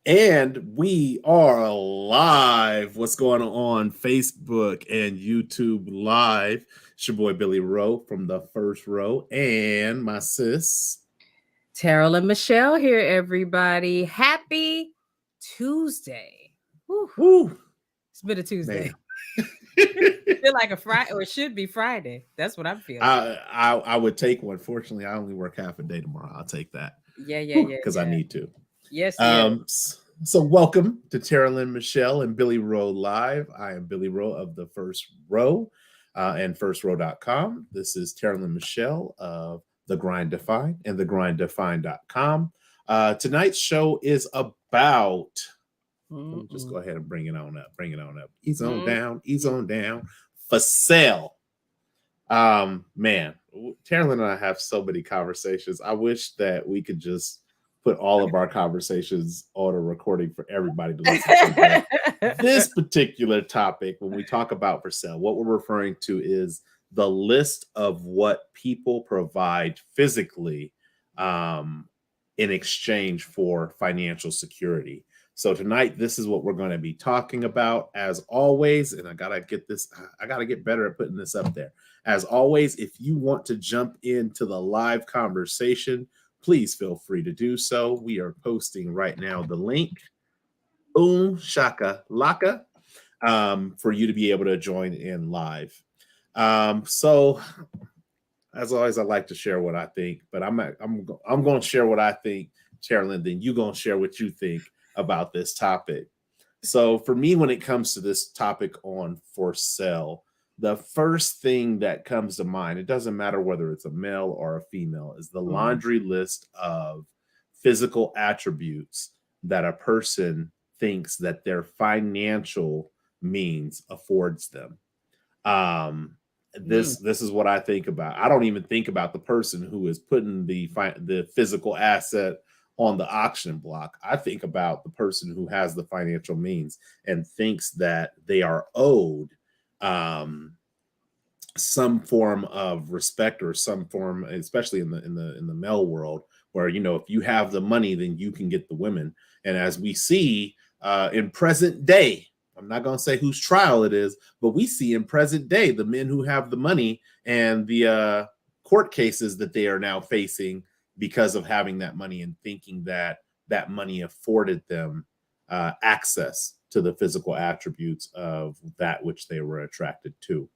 And we are live. What's going on Facebook and YouTube live? It's your boy Billy Wroe from the first row, and my sis Taralyn Michelle here, everybody. Happy Tuesday. Whew. Woo, It's been a Tuesday. man. Feel like a Friday, or it should be Friday. That's what I'm feeling. I would take one. Fortunately, I only work half a day tomorrow. I'll take that Yeah. because I need to. Yes. So welcome to Taralyn Michelle and Billy Wroe Live. I am Billy Wroe of the First Row and firstrow.com. This is Taralyn Michelle of The Grind Defined and thegrinddefined.com. Tonight's show is about, let me just go ahead and bring it on up. Ease on down for sale. Man, Taralyn and I have so many conversations. I wish that we could just put all of our conversations on a recording for everybody to listen to. This particular topic, when we talk about for sale, what we're referring to is the list of what people provide physically in exchange for financial security. So tonight, this is what we're going to be talking about. As always, and I got to get better at putting this up there. As always, if you want to jump into the live conversation, please feel free to do so. We are posting right now the link, boom, shaka laka, for you to be able to join in live. So, as always, I like to share what I think, but I'm going to share what I think, Taralyn. Then you going to share what you think about this topic. So, for me, when it comes to this topic on for sale, the first thing that comes to mind, it doesn't matter whether it's a male or a female, is the laundry list of physical attributes that a person thinks that their financial means affords them. This is what I think about. I don't even think about the person who is putting the physical asset on the auction block. I think about the person who has the financial means and thinks that they are owed some form of respect or some form, especially in the male world, where if you have the money, then you can get the women. And as we see in present day, I'm not going to say whose trial it is, but we see in present day the men who have the money and the court cases that they are now facing because of having that money and thinking that that money afforded them access to the physical attributes of that which they were attracted to.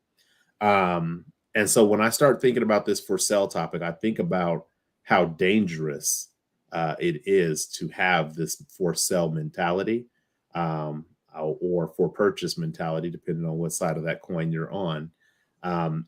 And so when I start thinking about this for sale topic, I think about how dangerous it is to have this for sale mentality or for purchase mentality, depending on what side of that coin you're on. And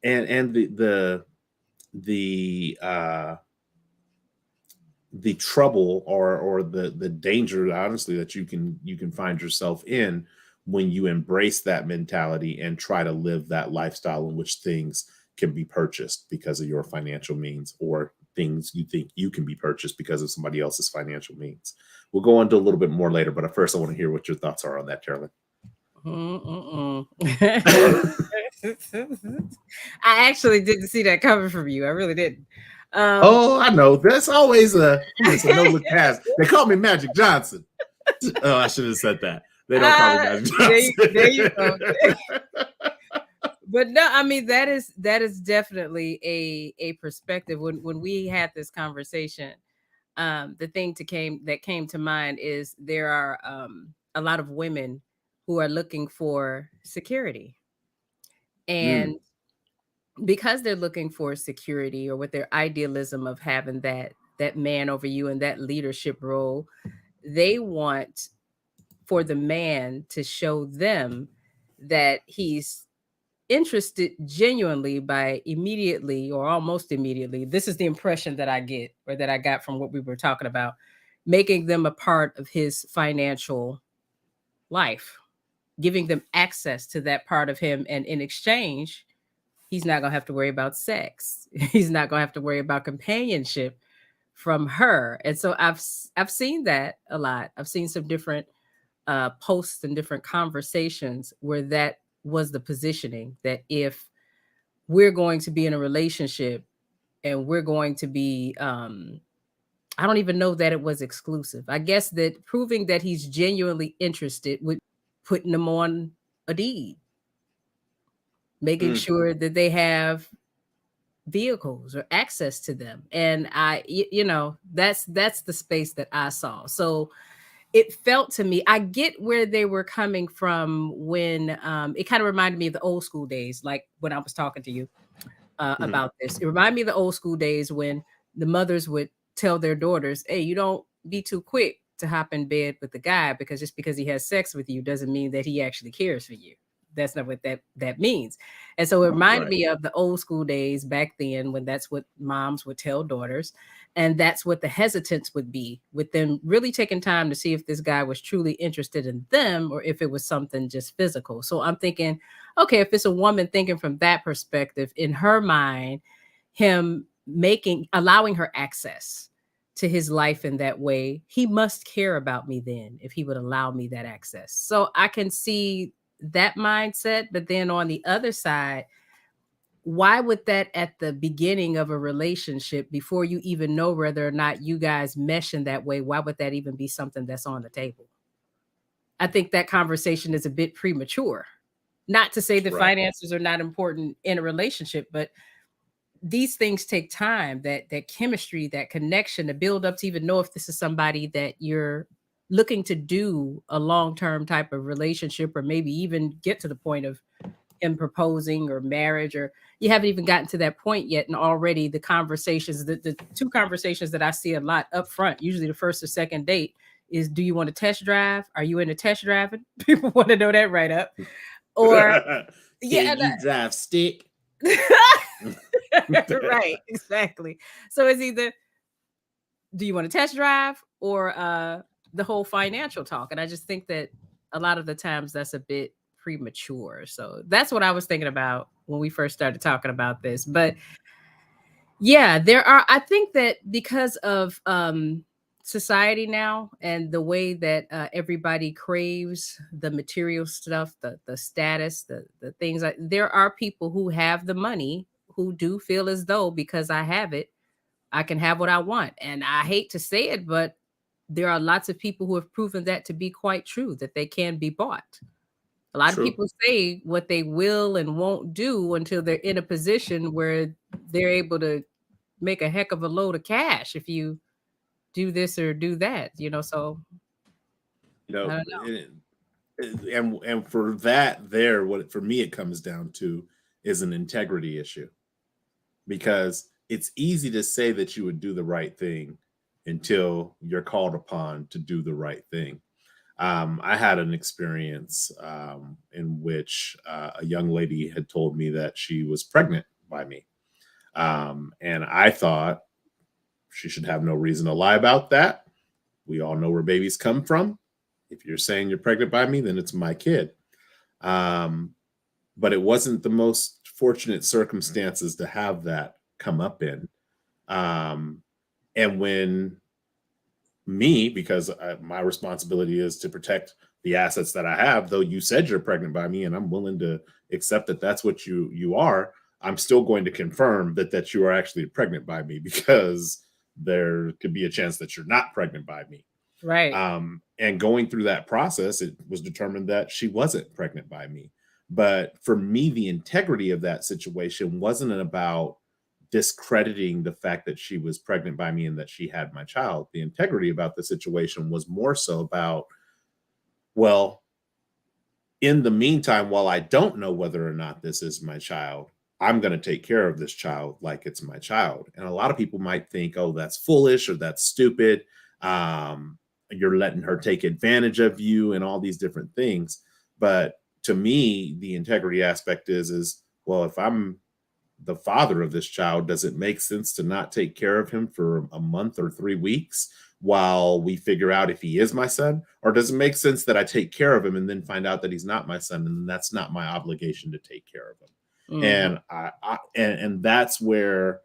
the trouble or the danger, honestly, that you can find yourself in when you embrace that mentality and try to live that lifestyle in which things can be purchased because of your financial means, or things you think you can be purchased because of somebody else's financial means. We'll go into a little bit more later, but first I want to hear what your thoughts are on that, Taralyn. I actually didn't see that coming from you. I really didn't. I know. That's always a no look past. They call me Magic Johnson. Oh, I should have said that. They don't call me Magic Johnson. There you go. But no, I mean that is definitely a perspective. When we had this conversation, the thing that came to mind is there are a lot of women who are looking for security, and because they're looking for security, or with their idealism of having that man over you in that leadership role, they want for the man to show them that he's interested genuinely by immediately or almost immediately. This is the impression that I get, or that I got from what we were talking about, making them a part of his financial life, giving them access to that part of him. And in exchange, he's not going to have to worry about sex. He's not going to have to worry about companionship from her. And so I've seen that a lot. I've seen some different posts and different conversations where that was the positioning, that if we're going to be in a relationship and we're going to be I don't even know that it was exclusive. I guess that proving that he's genuinely interested with putting them on a deed, making Mm, sure that they have vehicles or access to them. And that's the space that I saw. So it felt to me, I get where they were coming from when it kind of reminded me of the old school days, like when I was talking to you mhm. about this. It reminded me of the old school days when the mothers would tell their daughters, hey, you don't be too quick to hop in bed with the guy, because just because he has sex with you doesn't mean that he actually cares for you. That's not what that means. And so it reminded Right. me of the old school days back then, when that's what moms would tell daughters. And that's what the hesitance would be, with them really taking time to see if this guy was truly interested in them or if it was something just physical. So I'm thinking, okay, if it's a woman thinking from that perspective, in her mind, him allowing her access to his life in that way, he must care about me then if he would allow me that access. So I can see that mindset. But then on the other side, why would that at the beginning of a relationship, before you even know whether or not you guys mesh in that way, why would that even be something that's on the table? I think that conversation is a bit premature. Not to say that Right. finances are not important in a relationship, but these things take time, that chemistry, that connection to build up to even know if this is somebody that you're looking to do a long-term type of relationship, or maybe even get to the point of him proposing or marriage, or you haven't even gotten to that point yet. And already the conversations, the two conversations that I see a lot up front, usually the first or second date, is, do you want to test drive? Are you into test driving? People want to know that right up. Or yeah, Can you drive stick? right, exactly. So it's either, do you want to test drive, or the whole financial talk. And I just think that a lot of the times that's a bit premature. So that's what I was thinking about when we first started talking about this. But yeah, I think that because of society now and the way that everybody craves the material stuff, the status, the things, like, there are people who have the money who do feel as though, because I have it, I can have what I want. And I hate to say it, but there are lots of people who have proven that to be quite true, that they can be bought. A lot of True. people say what they will and won't do until they're in a position where they're able to make a heck of a load of cash if you do this or do that, so You I know, don't know. and for that, there, what for me it comes down to is an integrity issue, because it's easy to say that you would do the right thing until you're called upon to do the right thing. I had an experience in which a young lady had told me that she was pregnant by me. And I thought she should have no reason to lie about that. We all know where babies come from. If you're saying you're pregnant by me, then it's my kid. Um, but it wasn't the most fortunate circumstances to have that come up in. Um, and when because my responsibility is to protect the assets that I have, though you said you're pregnant by me, and I'm willing to accept that that's what you are, I'm still going to confirm that you are actually pregnant by me, because there could be a chance that you're not pregnant by me. Right. And going through that process, it was determined that she wasn't pregnant by me. But for me, the integrity of that situation wasn't about discrediting the fact that she was pregnant by me and that she had my child. The integrity about the situation was more so about, well, in the meantime, while I don't know whether or not this is my child, I'm going to take care of this child like it's my child. And a lot of people might think, oh, that's foolish or that's stupid. Um, you're letting her take advantage of you and all these different things. But to me, the integrity aspect is, well, if I'm the father of this child, does it make sense to not take care of him for a month or 3 weeks while we figure out if he is my son? Or does it make sense that I take care of him and then find out that he's not my son, and that's not my obligation to take care of him? Mhm. And that's where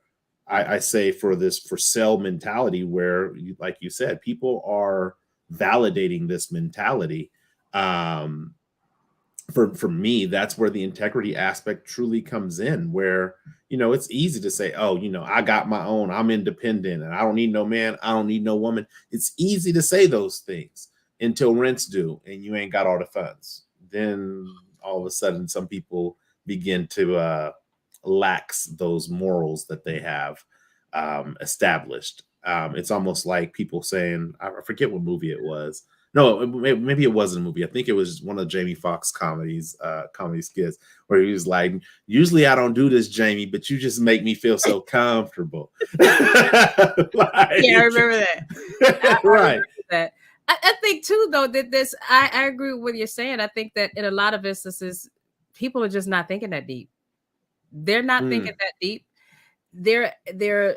I say, for this for sale mentality, where like you said, people are validating this mentality, um, for me, that's where the integrity aspect truly comes in, where, it's easy to say, oh, I got my own, I'm independent, and I don't need no man, I don't need no woman. It's easy to say those things until rent's due and you ain't got all the funds. Then all of a sudden, some people begin to lax those morals that they have established. It's almost like people saying, I forget what movie it was. No, maybe it wasn't a movie. I think it was one of Jamie Foxx comedy skits, where he was like, "Usually I don't do this, Jamie, but you just make me feel so comfortable." Like, Yeah, I remember that. I right. remember that. I think too, though, that I agree with what you're saying. I think that in a lot of instances, people are just not thinking that deep. They're not thinking that deep. They're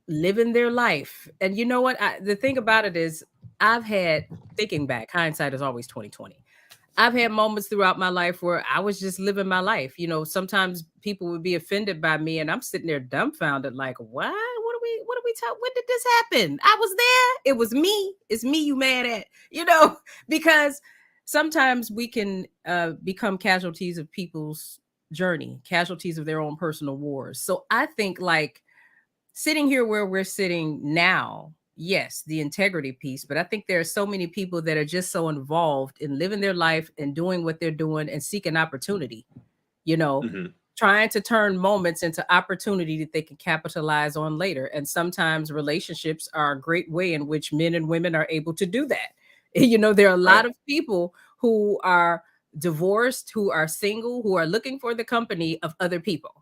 living their life. And you know what? The thing about it is, I've had, thinking back, hindsight is always 2020. I've had moments throughout my life where I was just living my life. Sometimes people would be offended by me, and I'm sitting there dumbfounded, like, what? What are we talking? When did this happen? I was there. It was me. It's me you mad at, because sometimes we can become casualties of people's journey, casualties of their own personal wars. So I think, like, sitting here where we're sitting now, yes, the integrity piece, but I think there are so many people that are just so involved in living their life and doing what they're doing and seeking opportunity, trying to turn moments into opportunity that they can capitalize on later. And sometimes relationships are a great way in which men and women are able to do that. There are a lot of people who are divorced, who are single, who are looking for the company of other people.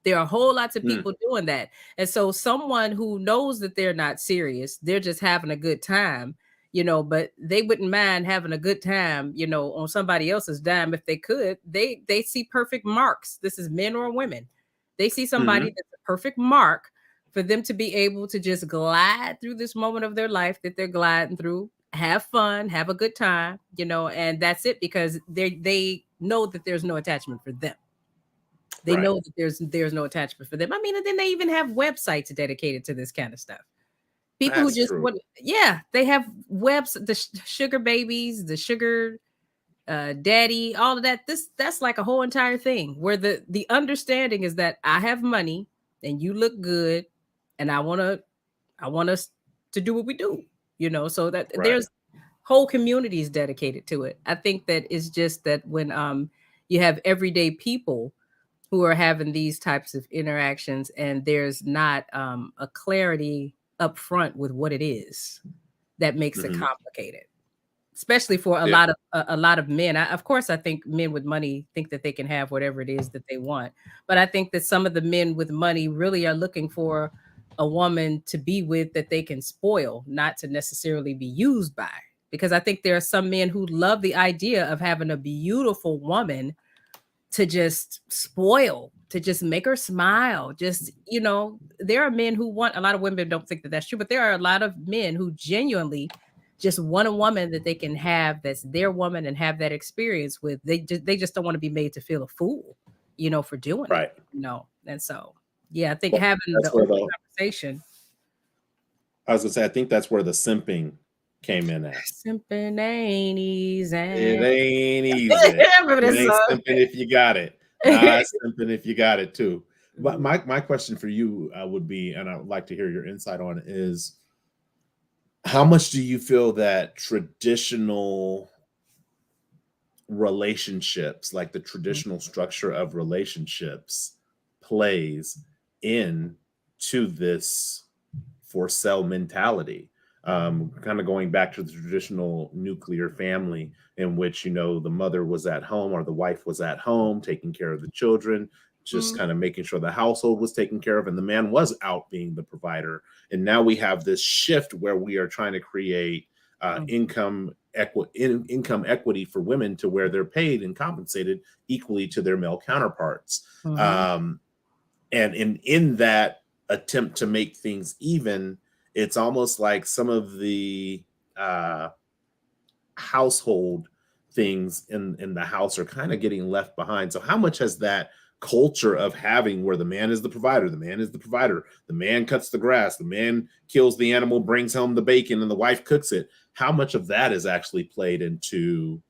There are whole lots of people doing that. And so someone who knows that they're not serious, they're just having a good time, but they wouldn't mind having a good time, on somebody else's dime if they could. They see perfect marks. This is men or women. They see somebody that's a perfect mark for them to be able to just glide through this moment of their life that they're gliding through, have fun, have a good time, and that's it, because they know that there's no attachment for them. They know that there's no attachment for them. I mean, and then they even have websites dedicated to this kind of stuff. People who just want, they have the sugar babies, the sugar daddy, all of that. That's like a whole entire thing where the understanding is that I have money and you look good, and I want us to do what we do. So that there's whole communities dedicated to it. I think that it's just that when you have everyday people who are having these types of interactions, and there's not a clarity up front with what it is, that makes it complicated, especially for a lot of men. Of course, I think men with money think that they can have whatever it is that they want, but I think that some of the men with money really are looking for a woman to be with that they can spoil, not to necessarily be used by. Because I think there are some men who love the idea of having a beautiful woman to just spoil, to just make her smile. There are men who want, a lot of women don't think that that's true, but there are a lot of men who genuinely just want a woman that they can have, that's their woman, and have that experience with. They just don't want to be made to feel a fool, for doing it. And so, I think having the open conversation. I was gonna say, I think that's where the simping came in at. Simping ain't easy. It ain't easy. It ain't simping if you got it. Not simping if you got it too. But my question for you would be, and I would like to hear your insight on it, is how much do you feel that traditional relationships, like the traditional structure of relationships, plays into this for sale mentality? Kind of going back to the traditional nuclear family, in which, the mother was at home, or the wife was at home taking care of the children, just kind of making sure the household was taken care of, and the man was out being the provider. And now we have this shift where we are trying to create income equity for women, to where they're paid and compensated equally to their male counterparts. And in that attempt to make things even, it's almost like some of the household things in the house are kind of getting left behind. So how much has that culture of having, where the man is the provider, the man cuts the grass, the man kills the animal, brings home the bacon, and the wife cooks it, how much of that is actually played into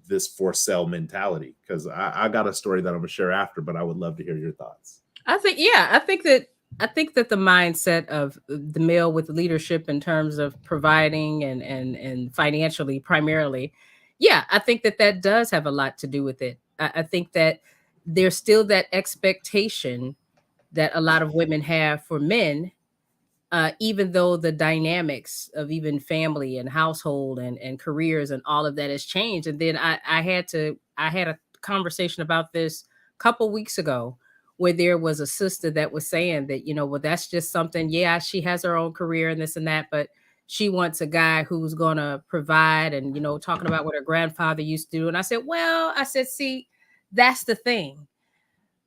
this for sale mentality? Because I got a story that I'm gonna share after, but I would love to hear your thoughts. I think that the mindset of the male with leadership in terms of providing and financially primarily, yeah, I think that that does have a lot to do with it. I think that there's still that expectation that a lot of women have for men, even though the dynamics of even family and household and careers and all of that has changed. And then I had a conversation about this a couple weeks ago where there was a sister that was saying that, you know, well, that's just something, yeah, she has her own career and this and that, but she wants a guy who's gonna provide and, you know, talking about what her grandfather used to do. And I said, well, I said, see, that's the thing.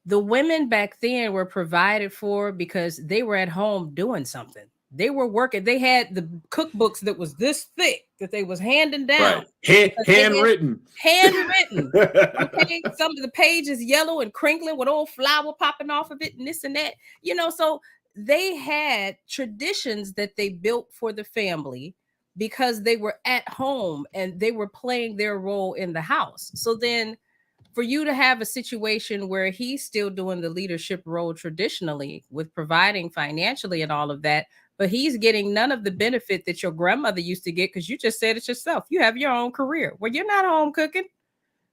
The women back then were provided for because they were at home doing something. They were working. They had the cookbooks that was this thick that they was handing down Right. because they had Handwritten. handwritten. Okay, some of the pages yellow and crinkling with old flour popping off of it and this and that. You know, so they had traditions that they built for the family because they were at home and they were playing their role in the house. So then for you to have a situation where he's still doing the leadership role traditionally with providing financially and all of that, but he's getting none of the benefit that your grandmother used to get because you just said it yourself. You have your own career. Well, you're not home cooking,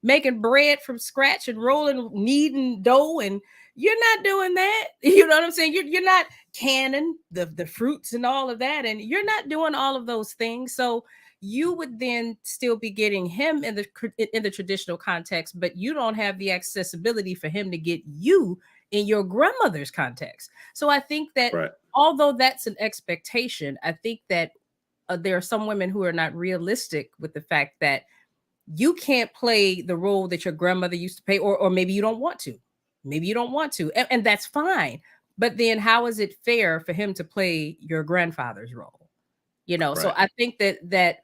making bread from scratch and rolling, kneading dough, and you're not doing that. You know what I'm saying? You're not canning the fruits and all of that, and you're not doing all of those things. So you would then still be getting him in the traditional context, but you don't have the accessibility for him to get you in your grandmother's context. So I think that Right. although that's an expectation, I think that there are some women who are not realistic with the fact that you can't play the role that your grandmother used to play, or maybe you don't want to. Maybe you don't want to, and that's fine. But then how is it fair for him to play your grandfather's role? You know, so Right. I think that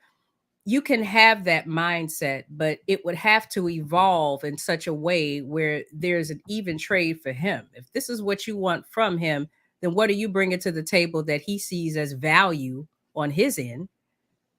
you can have that mindset, but it would have to evolve in such a way where there's an even trade for him. If this is what you want from him, then what are you bringing to the table that he sees as value on his end?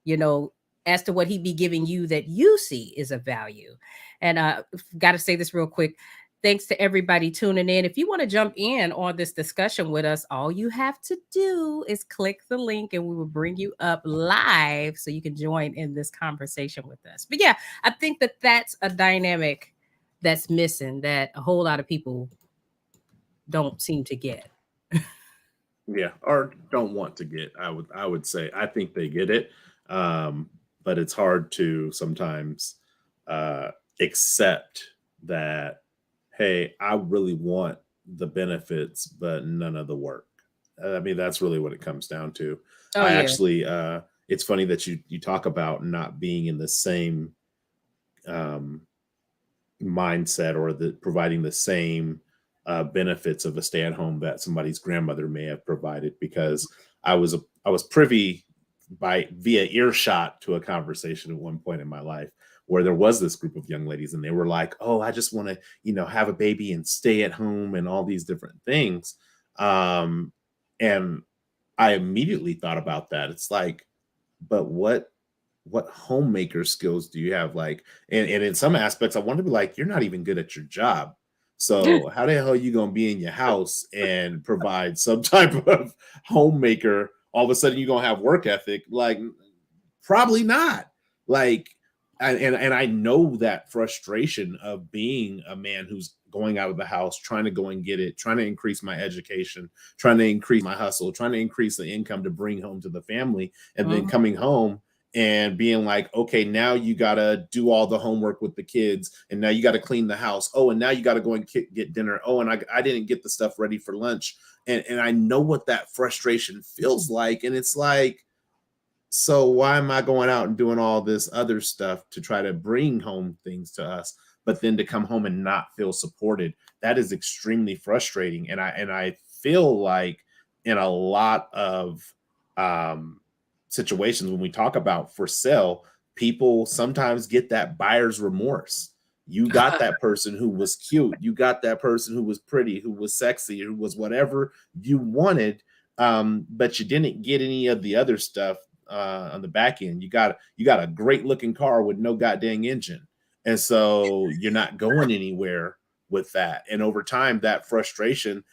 You know, as to what he be giving you that you see is of value. And got to say this real quick. Thanks to everybody tuning in. If you want to jump in on this discussion with us, all you have to do is click the link and we will bring you up live so you can join in this conversation with us. But yeah, I think that that's a dynamic that's missing that a whole lot of people don't seem to get. Yeah, or don't want to get. I would say I think they get it, um, but it's hard to sometimes uh, accept that. Hey, I really want the benefits, but none of the work. I mean, that's really what it comes down to. Oh, I yeah. actually, it's funny that you talk about not being in the same um, mindset or the providing the same benefits of a stay at home that somebody's grandmother may have provided, because I was privy by via earshot to a conversation at one point in my life where there was this group of young ladies and they were like, oh, I just want to, have a baby and stay at home and all these different things. Um and I immediately thought about that. It's like, but what homemaker skills do you have? Like, and in some aspects, I want to be like, you're not even good at your job. So how the hell are you gonna be in your house and provide some type of homemaker? All of a sudden, you're gonna have work ethic? Like, probably not. Like, and I know that frustration of being a man who's going out of the house, trying to go and get it, trying to increase my education, trying to increase my hustle, trying to increase the income to bring home to the family, and then Mhm. coming home and being like, okay, now you got to do all the homework with the kids, and now you got to clean the house. Oh, and now you got to go and get dinner. Oh, and I didn't get the stuff ready for lunch. And I know what that frustration feels like. And it's like, so why am I going out and doing all this other stuff to try to bring home things to us, but then to come home and not feel supported? That is extremely frustrating. And I feel like in a lot of um, situations when we talk about for sale, people sometimes get that buyer's remorse. You got that person who was cute, you got that person who was pretty, who was sexy, who was whatever you wanted, but you didn't get any of the other stuff, on the back end. You got a great looking car with no goddamn engine, and so you're not going anywhere with that. And over time, that frustration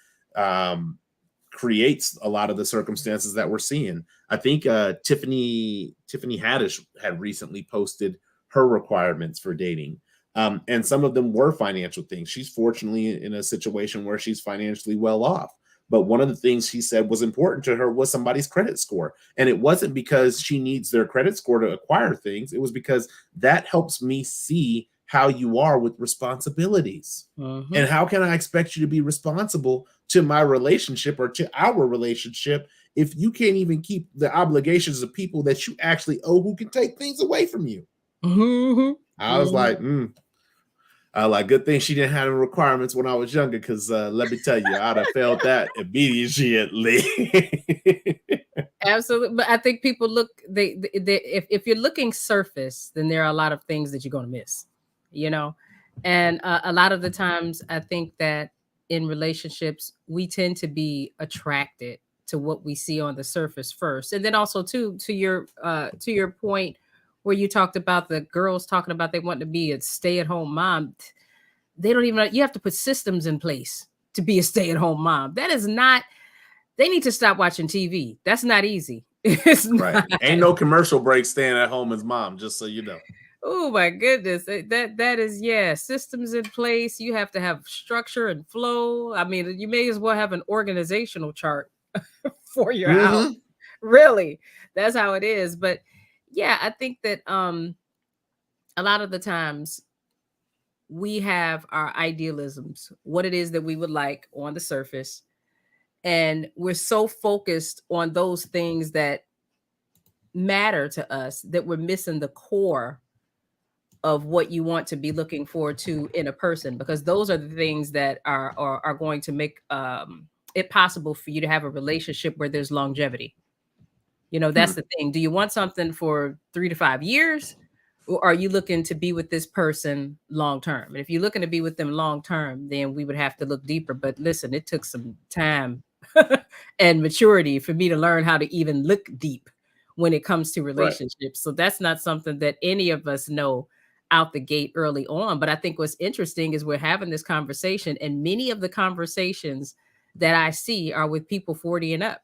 creates a lot of the circumstances that we're seeing. I think Tiffany Haddish had recently posted her requirements for dating. And some of them were financial things. She's fortunately in a situation where she's financially well off. But one of the things she said was important to her was somebody's credit score. And it wasn't because she needs their credit score to acquire things. It was because that helps me see how you are with responsibilities. And how can I expect you to be responsible to my relationship or to our relationship if you can't even keep the obligations of people that you actually owe who can take things away from you? I was like, good thing she didn't have any requirements when I was younger, because let me tell you, I'd have felt that immediately. Absolutely. But I think people look, if you're looking surface, then there are a lot of things that you're going to miss, and a lot of the times I think that in relationships, we tend to be attracted to what we see on the surface first. And then also to your point, where you talked about the girls talking about they want to be a stay-at-home mom. They don't even, you have to put systems in place to be a stay-at-home mom. That is not, they need to stop watching TV. That's not easy. It's right. Ain't no commercial break staying at home as mom, just so you know. Oh my goodness. That is, systems in place. You have to have structure and flow. I mean, you may as well have an organizational chart for your house. Really. That's how it is. But yeah, I think that a lot of the times we have our idealisms, what it is that we would like on the surface. And we're so focused on those things that matter to us that we're missing the core of what you want to be looking forward to in a person, because those are the things that are going to make it possible for you to have a relationship where there's longevity. That's the thing. Do you want something for 3 to 5 years, or are you looking to be with this person long term? And if you're looking to be with them long term, then we would have to look deeper. But listen, it took some time and maturity for me to learn how to even look deep when it comes to relationships. Right. So that's not something that any of us know out the gate early on. But I think what's interesting is we're having this conversation, and many of the conversations that I see are with people 40 and up.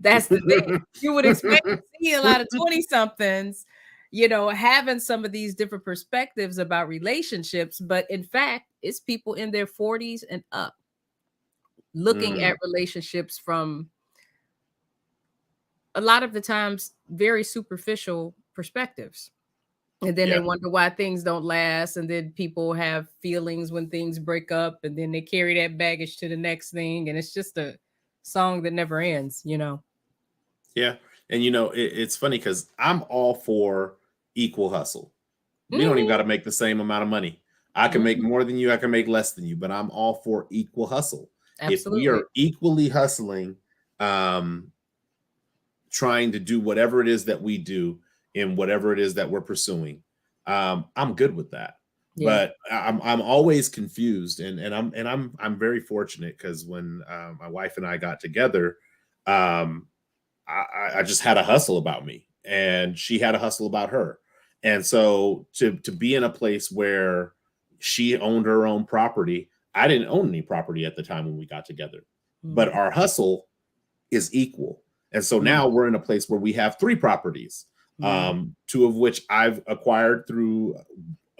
That's the thing. You would expect to see a lot of 20-somethings, having some of these different perspectives about relationships. But in fact, it's people in their 40s and up looking at relationships from a lot of the times very superficial perspectives. And then they wonder why things don't last. And then people have feelings when things break up, and then they carry that baggage to the next thing. And it's just a song that never ends, Yeah. And it's funny because I'm all for equal hustle. We don't even got to make the same amount of money. I can make more than you, I can make less than you, but I'm all for equal hustle. Absolutely. If we are equally hustling, trying to do whatever it is that we do in whatever it is that we're pursuing, I'm good with that. Yeah. But I'm always confused, and I'm very fortunate, because when my wife and I got together, I just had a hustle about me, and she had a hustle about her. And so to be in a place where she owned her own property, I didn't own any property at the time when we got together, but our hustle is equal. And so now we're in a place where we have 3 properties, 2 of which I've acquired through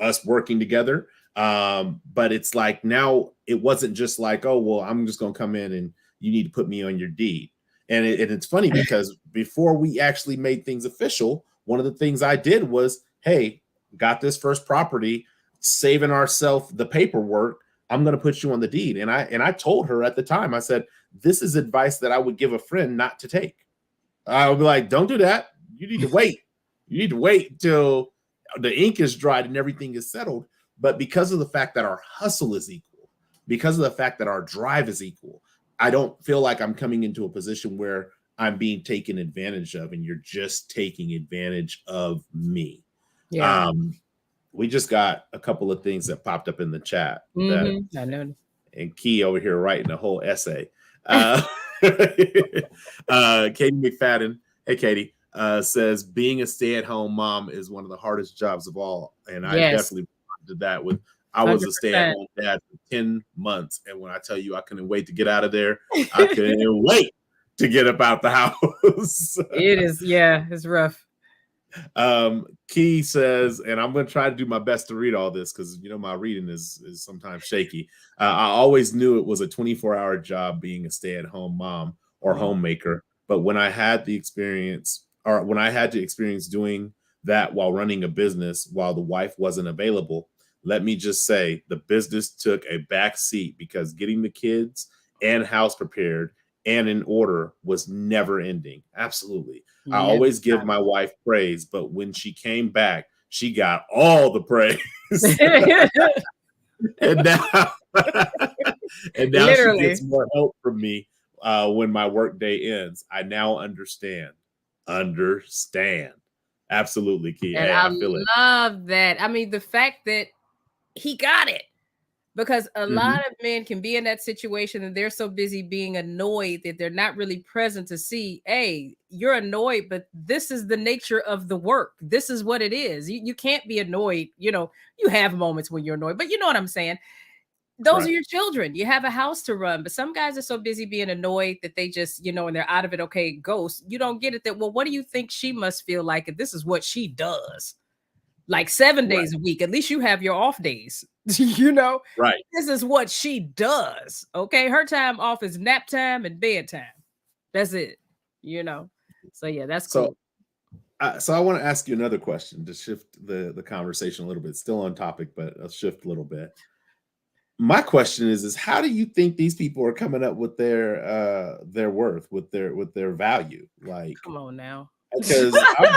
us working together. But it's like, now it wasn't just like, oh, well, I'm just going to come in and you need to put me on your deed. And it's funny because before we actually made things official, one of the things I did was, hey, got this first property, saving ourselves the paperwork, I'm going to put you on the deed. And I told her at the time, I said, this is advice that I would give a friend not to take. I would be like, don't do that. You need to wait. You need to wait till the ink is dried and everything is settled. But because of the fact that our hustle is equal, because of the fact that our drive is equal, I don't feel like I'm coming into a position where I'm being taken advantage of and you're just taking advantage of me. Yeah. We just got a couple of things that popped up in the chat. I know. And Key over here writing a whole essay. Katie McFadden, hey Katie, says being a stay-at-home mom is one of the hardest jobs of all, and I Yes, definitely did that with. I was a 100%. stay-at-home dad for 10 months, and when I tell you I couldn't wait to get out of there, I couldn't wait to get up out the house. It is, yeah, it's rough. Key says, and I'm going to try to do my best to read all this because my reading is sometimes shaky. I always knew it was a 24-hour job being a stay-at-home mom or homemaker, but when I had the experience, or when I had to experience doing that while running a business while the wife wasn't available, let me just say the business took a back seat because getting the kids and house prepared and in order was never ending. Absolutely. I Yeah. always give my wife praise, but when she came back, she got all the praise. and now, and now she Literally. gets more help from me when my work day ends. I now understand. Understand. Absolutely, Key. And Hey, I I feel it. love that. I mean, the fact that he got it. Because a lot Mhm. of men can be in that situation and they're so busy being annoyed that they're not really present to see, hey, you're annoyed, but this is the nature of the work. This is what it is. You can't be annoyed. You have moments when you're annoyed, but you know what I'm saying? Those are Right. your children. You have a house to run, but some guys are so busy being annoyed that they just, and they're out of it. Okay, ghost. You don't get it that, well, what do you think she must feel like if this is what she does? Like 7 Right. days a week. At least you have your off days. This Right. is what she does. Okay. Her time off is nap time and bedtime. That's it. You know. So yeah, that's So cool. so I want to ask you another question to shift the conversation a little bit. Still on topic, but I'll shift a little bit. My question is how do you think these people are coming up with their worth, with their value? Like, Come on now. because I'm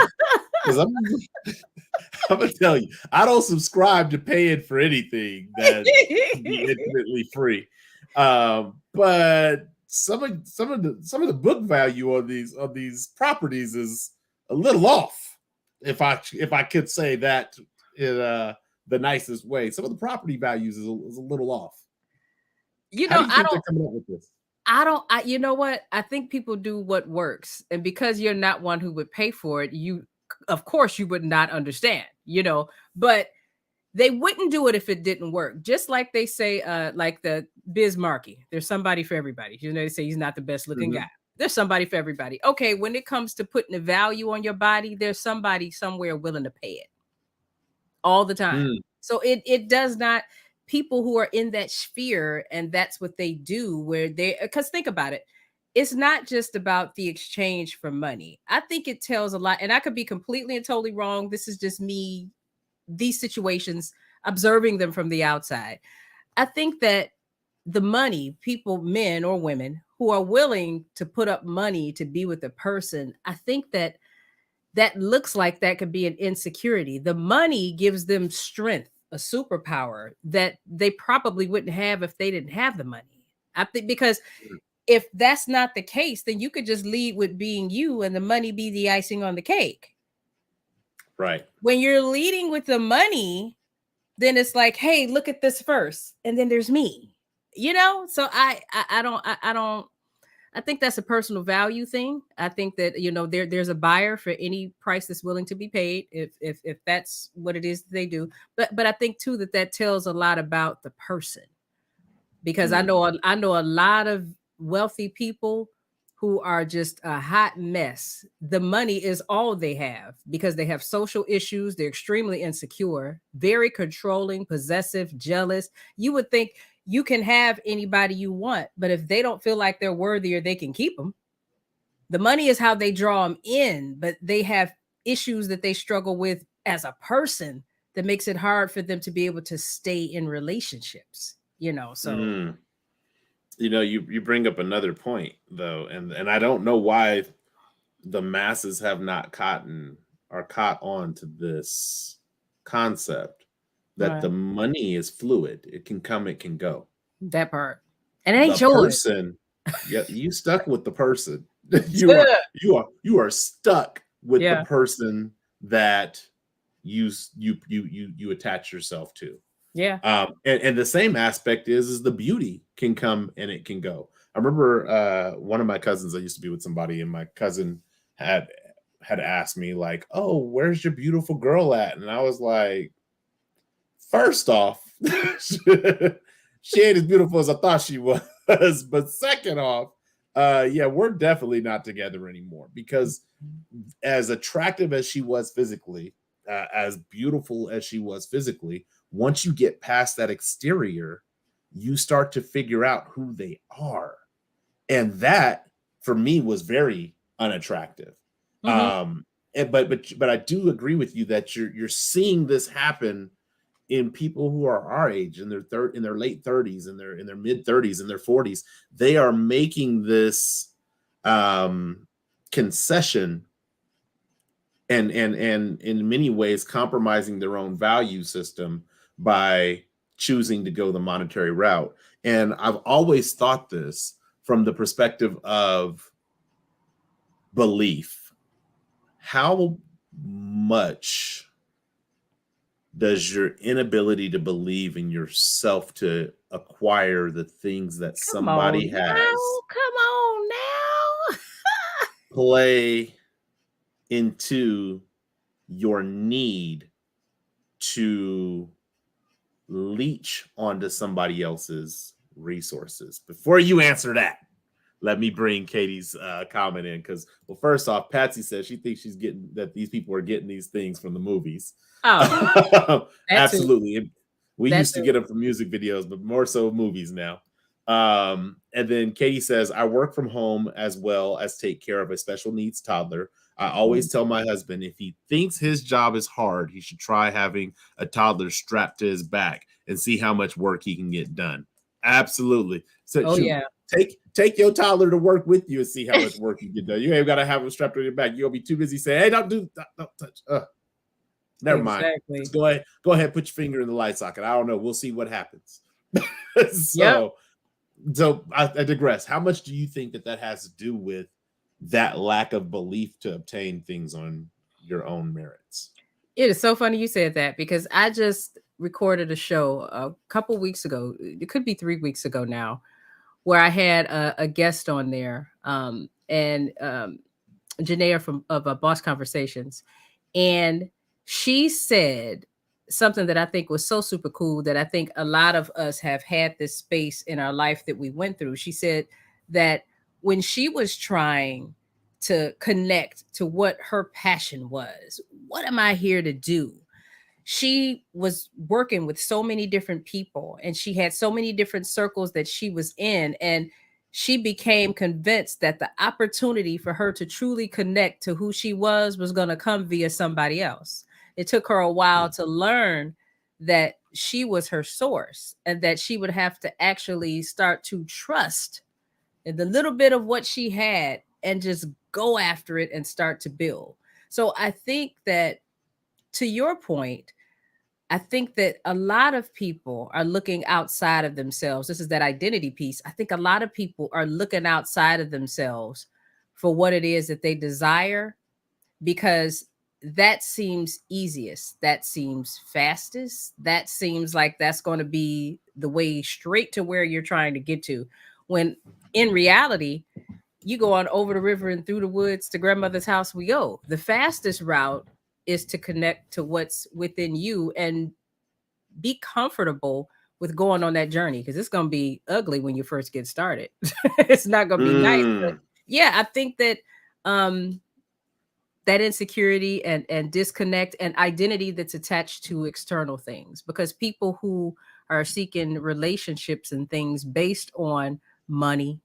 I'm gonna tell you, I don't subscribe to paying for anything that can be infinitely free. But some of the book value on these properties is a little off. If I could say that in the nicest way, some of the property values is a little off. you How know, do you I think they're don't coming up with this? I don't you know what? I think people do what works. And because you're not one who would pay for it, you of course you would not understand, but they wouldn't do it if it didn't work. Just like they say, like the Biz Markie, there's somebody for everybody. They say he's not the best looking guy. Mhm. There's somebody for everybody. Okay, when it comes to putting a value on your body, there's somebody somewhere willing to pay it all the time. Mm, So it does not people who are in that sphere and that's what they do where they because think about it. It's not just about the exchange for money. I think it tells a lot, and I could be completely and totally wrong. This is just me, these situations, observing them from the outside. I think that the money, people, men or women, who are willing to put up money to be with a person, I think that that looks like that could be an insecurity. The money gives them strength, a superpower that they probably wouldn't have if they didn't have the money. I think because mm, if that's not the case, then you could just lead with being you and the money be the icing on the cake. right. When you're leading with the money, then it's like, hey, look at this first, and then there's me. So I think that's a personal value thing. I think that there's a buyer for any price that's willing to be paid if that's what it is that they do. But I think too that tells a lot about the person because I Mm, know I know a lot of wealthy people who are just a hot mess. The money is all they have because they have social issues. They're extremely insecure, very controlling, possessive, jealous. You would think you can have anybody you want, but if they don't feel like they're worthy or they can keep them, the money is how they draw them in, but they have issues that they struggle with as a person that makes it hard for them to be able to stay in relationships. mm. You bring up another point though, and I don't know why the masses have not caught on to this concept that the Right. money is fluid. It can come, it can go. That part. And it The ain't yours. person, yeah, you stuck with the person. You are stuck with the Yeah. person that you attach yourself to. Yeah. And the same aspect is the beauty can come and it can go. remember one of my cousins, I used to be with somebody, and my cousin had asked me like, "Oh, where's your beautiful girl at?" And I was like, first off, she ain't as beautiful as I thought she was. But second off, yeah, we're definitely not together anymore because as attractive as she was physically, as beautiful as she was physically, once you get past that exterior, you start to figure out who they are. And that for me was very unattractive. Mhm. But I do agree with you that you're seeing this happen in people who are our age, in their late 30s, in their mid 30s, in their 40s. They are making this concession and in many ways compromising their own value system by choosing to go the monetary route. And I've always thought this from the perspective of belief. How much does your inability to believe in yourself to acquire the things that Come on somebody now. has Come on now. play into your need to leech onto somebody else's resources? Before you answer that, let me bring Katie's comment in because, well, first off, Patsy says she thinks she's getting that these people are getting these things from the movies. Oh, that too. Absolutely. We That used to too. get them from music videos, but more so movies now. And then Katie says, I work from home as well as take care of a special needs toddler. I always tell my husband if he thinks his job is hard, he should try having a toddler strapped to his back and see how much work he can get done. Absolutely. So Oh shoot, yeah. take your toddler to work with you and see how much work you get done. You ain't got to have him strapped to your back. You'll be too busy saying, "Hey, don't touch." Never mind. Exactly. Just go ahead, put your finger in the light socket. I don't know. We'll see what happens. Yep. so, I digress. How much do you think that has to do with that lack of belief to obtain things on your own merits? It is so funny you said that because I just recorded a show a couple weeks ago. It could be 3 weeks ago now, where I had a guest on there, and Janaea from of Boss Conversations, and she said something that I think was so super cool that I think a lot of us have had this space in our life that we went through. She said that when she was trying to connect to what her passion was, what am I here to do? She was working with so many different people and she had so many different circles that she was in, and she became convinced that the opportunity for her to truly connect to who she was going to come via somebody else. It took her a while to learn that she was her source and that she would have to actually start to trust in the little bit of what she had and just go after it and start to build. So I think that, to your point, I think that a lot of people are looking outside of themselves. This is that identity piece. I think a lot of people are looking outside of themselves for what it is that they desire because that seems easiest. That seems fastest. That seems like that's going to be the way straight to where you're trying to get to. When in reality, you go on over the river and through the woods to grandmother's house we go. The fastest route is to connect to what's within you and be comfortable with going on that journey because it's going to be ugly when you first get started. It's not going to be nice, but Mm. yeah, I think that um that insecurity and disconnect and identity that's attached to external things, because people who are seeking relationships and things based on money,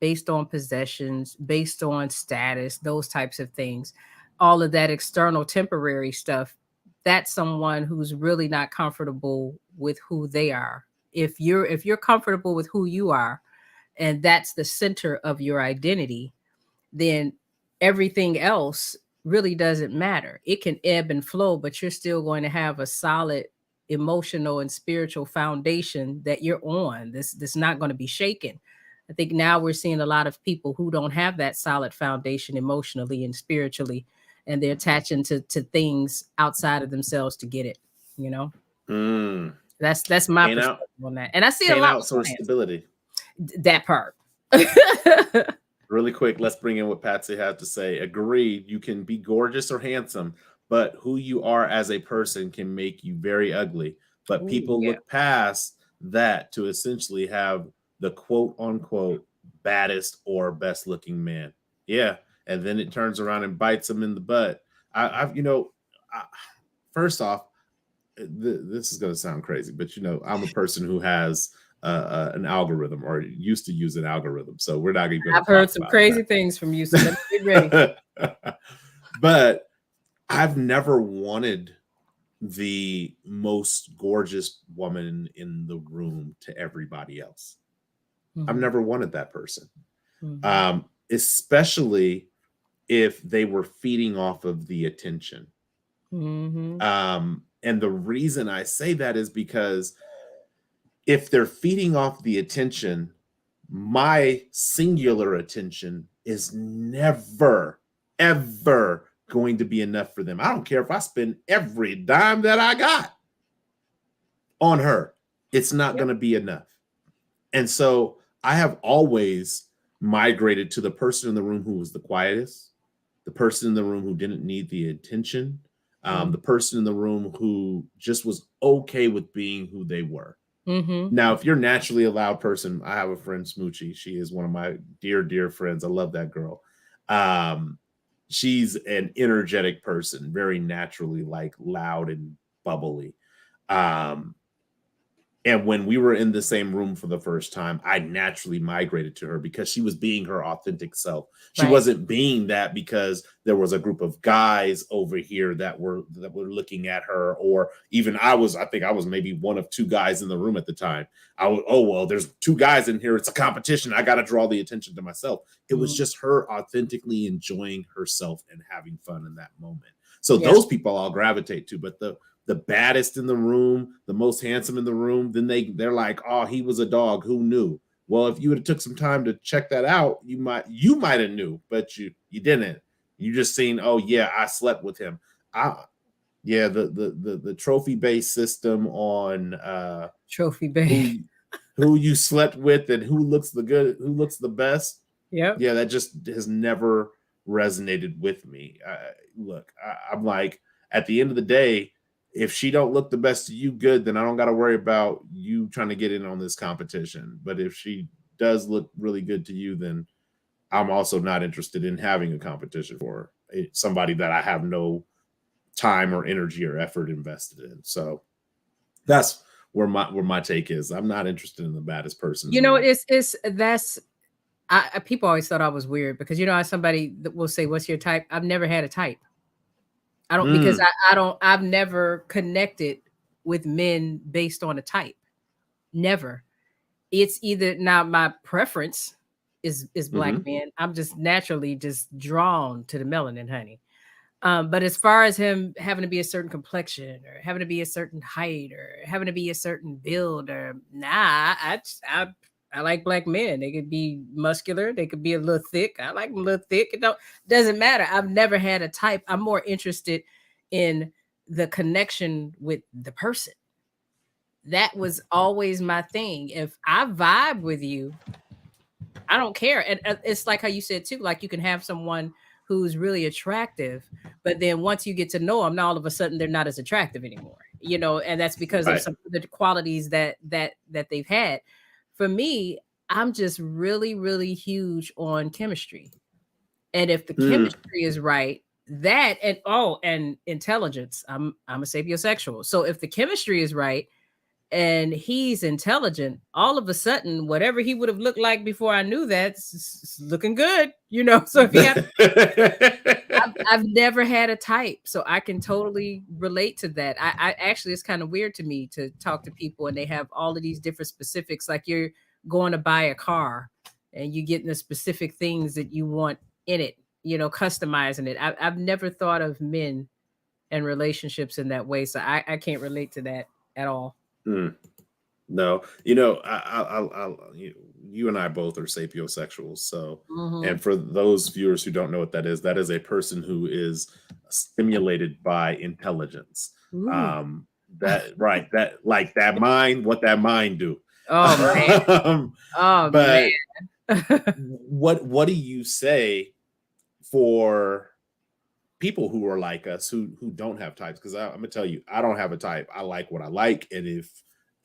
based on possessions, based on status, those types of things, all of that external temporary stuff, that's someone who's really not comfortable with who they are. If you're comfortable with who you are and that's the center of your identity, then everything else really doesn't matter. It can ebb and flow, but you're still going to have a solid emotional and spiritual foundation that you're on. This not going to be shaken. I think now we're seeing a lot of people who don't have that solid foundation emotionally and spiritually, and they're attaching to things outside of themselves to get it. You know, Mm. that's my Can't out perspective on that, and I see it a can't lot with outsource clients. stability. That part. Really quick, let's bring in what Patsy had to say. Agreed, you can be gorgeous or handsome, but who you are as a person can make you very ugly. But Ooh, people yeah. look past that to essentially have the quote unquote baddest or best looking man. Yeah. And then it turns around and bites them in the butt. I've, I, first off, this is going to sound crazy, but I'm a person who has an algorithm or used to use an algorithm, so we're not even going I've to talk heard some about crazy things from you, so let me get ready. that. But I've never wanted the most gorgeous woman in the room to everybody else. I've never wanted that person, especially if they were feeding off of the attention. And the reason I say that is because if they're feeding off the attention, my singular attention is never, ever going to be enough for them. I don't care if I spend every dime that I got on her, it's not going to be enough. And so I have always migrated to the person in the room who was the quietest, the person in the room who didn't need the attention, the person in the room who just was okay with being who they were. Now, if you're naturally a loud person, I have a friend, Smoochie. She is one of my dear, dear friends. I love that girl. She's an energetic person, very naturally like loud and bubbly. And when we were in the same room for the first time, I naturally migrated to her because she was being her authentic self. She wasn't being that because there was a group of guys over here that were looking at her, or even I think I was maybe one of two guys in the room at the time. Well, there's two guys in here. It's a competition. I got to draw the attention to myself. It was just her authentically enjoying herself and having fun in that moment. So those people I'll gravitate to, but the baddest in the room, the most handsome in the room, then they're like, oh, he was a dog. Who knew? Well, if you would have took some time to check that out, you might have knew, but you didn't. You just seen, oh yeah, I slept with him. The trophy based system on trophy base, who you slept with and who looks the best. Yeah, that just has never resonated with me. I'm like, at the end of the day, if she don't look the best to you, good, then I don't got to worry about you trying to get in on this competition. But if she does look really good to you, then I'm also not interested in having a competition for somebody that I have no time or energy or effort invested in. So that's where my take is. I'm not interested in the baddest person. People always thought I was weird because somebody that will say, "What's your type?" I've never had a type. I don't because I've never connected with men based on a type. Never. It's either now my preference is black men. I'm just naturally just drawn to the melanin, honey. But as far as him having to be a certain complexion or having to be a certain height or having to be a certain build or I like black men. They could be muscular. They could be a little thick. I like them a little thick. It doesn't matter. I've never had a type. I'm more interested in the connection with the person. That was always my thing. If I vibe with you, I don't care. And it's like how you said too, like you can have someone who's really attractive, but then once you get to know them, now all of a sudden they're not as attractive anymore. And that's because of some of the qualities that they've had. For me, I'm just really, really huge on chemistry. And if the chemistry is right, that and intelligence. I'm a sapiosexual. So if the chemistry is right and he's intelligent, all of a sudden, whatever he would have looked like before I knew that, it's looking good, So if I've never had a type, so I can totally relate to that. I actually, it's kind of weird to me to talk to people and they have all of these different specifics, like you're going to buy a car and you getting the specific things that you want in it, customizing it. I've never thought of men and relationships in that way, so I can't relate to that at all. No, you and I both are sapiosexuals. So, and for those viewers who don't know what that is a person who is stimulated by intelligence. That mind, what that mind do. Oh man. But what do you say for people who are like us who don't have types? Because I'm gonna tell you, I don't have a type. I like what I like, and if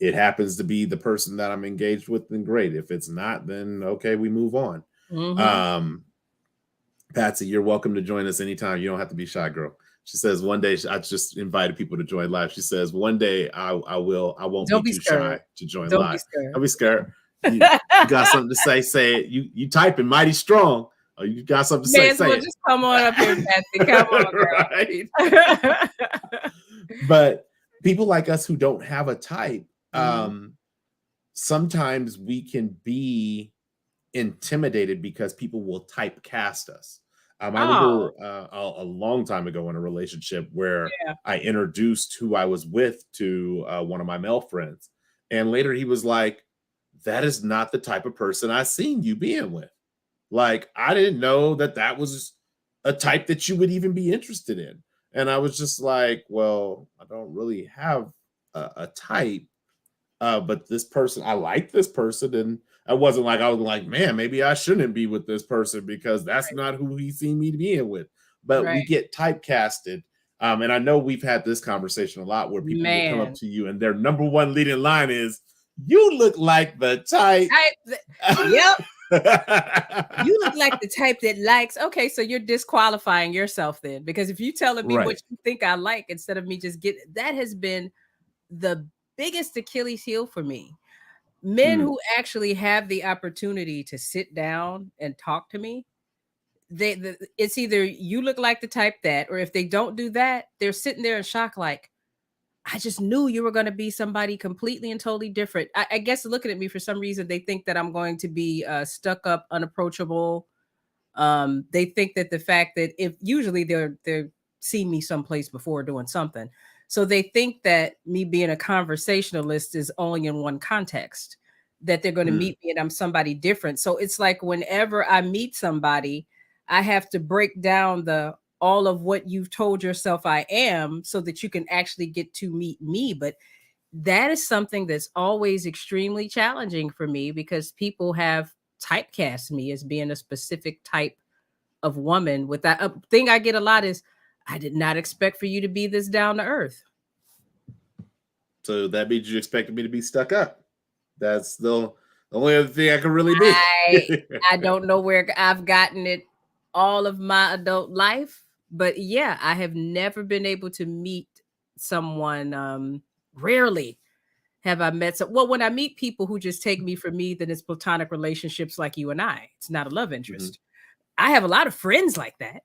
it happens to be the person that I'm engaged with, then great. If it's not, then okay, we move on. Mhm. Um, Patsy, you're welcome to join us anytime. You don't have to be shy, girl. She says one day, I just invited people to join live. She says one day I won't be Don't be too shy scared. to join Don't be live. scared. Don't be scared. You got something to say? Say it. You typing mighty strong. Oh, you got something to May say? as well Say just come on up here, Patsy. Come on, right. girl. But people like us who don't have a type, Mhm. sometimes we can be intimidated because people will typecast us. I Oh, remember a long time ago in a relationship where yeah. I introduced who I was with to one of my male friends, and later he was like, "That is not the type of person I seen you being with. Like, I didn't know that that was a type that you would even be interested in." And I was just like, "Well, I don't really have a type, but this person, I like this person, and I wasn't like I was like, man, maybe I shouldn't be with this person because that's Right. not who he seen me being with." But Right. we get typecasted, and I know we've had this conversation a lot where people will come up Man. to you and their number one leading line is, "You look like the type." Yep. You look like the type that likes. Okay, so you're disqualifying yourself then, because if you telling me what Right. you think I like instead of me just get that has been the biggest Achilles heel for me. Men Mm, who actually have the opportunity to sit down and talk to me, it's either you look like the type that, or if they don't do that, they're sitting there in shock, like, I just knew you were going to be somebody completely and totally different. I guess looking at me for some reason, they think that I'm going to be stuck up, unapproachable. They think that the fact that if usually they're seen me someplace before doing something, so they think that me being a conversationalist is only in one context. That they're going to mm, meet me and I'm somebody different. So it's like whenever I meet somebody, I have to break down the all of what you've told yourself I am so that you can actually get to meet me. But that is something that's always extremely challenging for me because people have typecast me as being a specific type of woman. With that thing I get a lot is, I did not expect for you to be this down to earth. so that means you expected me to be stuck up. That's the only other thing I could really be. I I don't know where I've gotten it all of my adult life, but yeah, I have never been able to meet someone. Rarely have I met some. Well, when I meet people who just take me for me, then it's platonic relationships like you and I. It's not a love Mhm. interest. I have a lot of friends like that.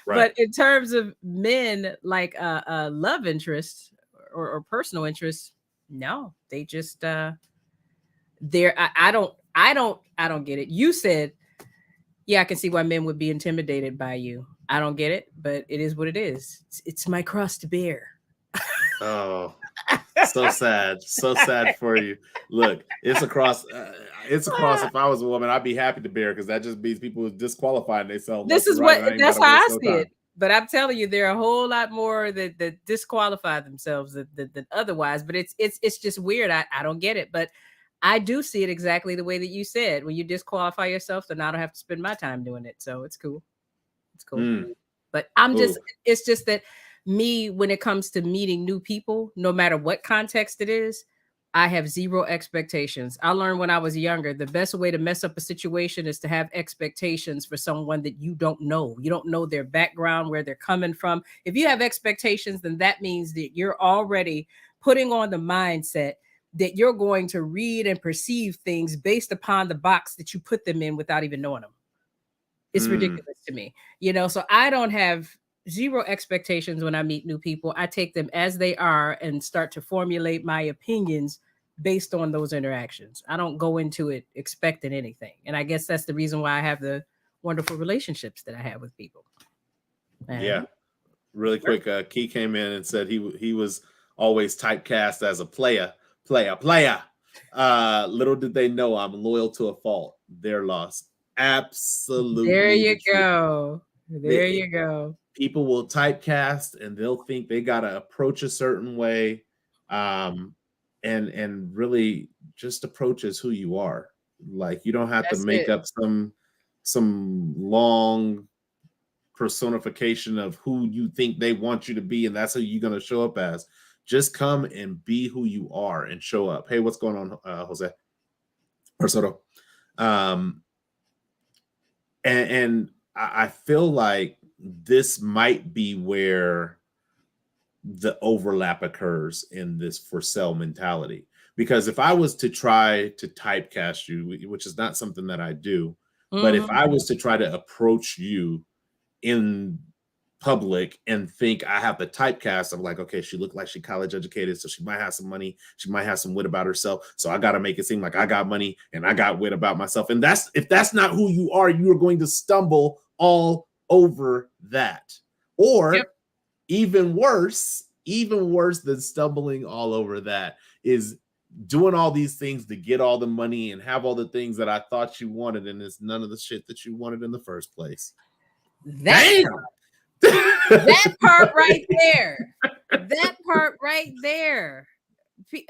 Right. But in terms of men like a love interest or personal interest, no, they just they're I don't get it. You said, yeah, I can see why men would be intimidated by you. I don't get it, but it is what it is. It's my cross to bear. Oh, so sad. So sad for you. Look, it's across. It's across. If I was a woman, I'd be happy to bear because that just means people is disqualifying themselves This left and is right, what and I ain't got that's to how I waste no see it. time. But I'm telling you, there are a whole lot more that disqualify themselves than otherwise. But it's just weird. I don't get it. But I do see it exactly the way that you said. When you disqualify yourself, then I don't have to spend my time doing it. So it's cool. It's cool. Mm. But I'm just Oh, it's just that me, when it comes to meeting new people, no matter what context it is, I have zero expectations. I learned when I was younger, the best way to mess up a situation is to have expectations for someone that you don't know. You don't know their background, where they're coming from. If you have expectations, then that means that you're already putting on the mindset that you're going to read and perceive things based upon the box that you put them in without even knowing them. It's mm. ridiculous to me, so I don't have zero expectations when I meet new people. I take them as they are and start to formulate my opinions based on those interactions. I don't go into it expecting anything. And I guess that's the reason why I have the wonderful relationships that I have with people. Yeah. Uh-huh. Really quick, Key came in and said he was always typecast as a player. Little did they know I'm loyal to a fault. Their loss. There Absolutely you the truth. go. They, There you go. people will typecast and they'll think they got to approach a certain way, um, and really just approach as who you are. Like you don't have to That's make it. up some long personification of who you think they want you to be, and that's who you're gonna show up as. Just come and be who you are and show up. Hey, what's going on, Jose or Soto? Um, and I feel like this might be where the overlap occurs in this for sale mentality. Because if I was to try to typecast you, which is not something that I do, but if Mhm. I was to try to approach you in public and think I have the typecast of like, okay, she looked like she college educated, so she might have some money, she might have some wit about herself. So I got to make it seem like I got money and I got wit about myself. And that's if that's not who you are going to stumble all over that. Yep. Or even worse than stumbling all over that is doing all these things to get all the money and have all the things that I thought you wanted, and it's none of the shit that you wanted in the first place. That Damn. that part right there. That part right there.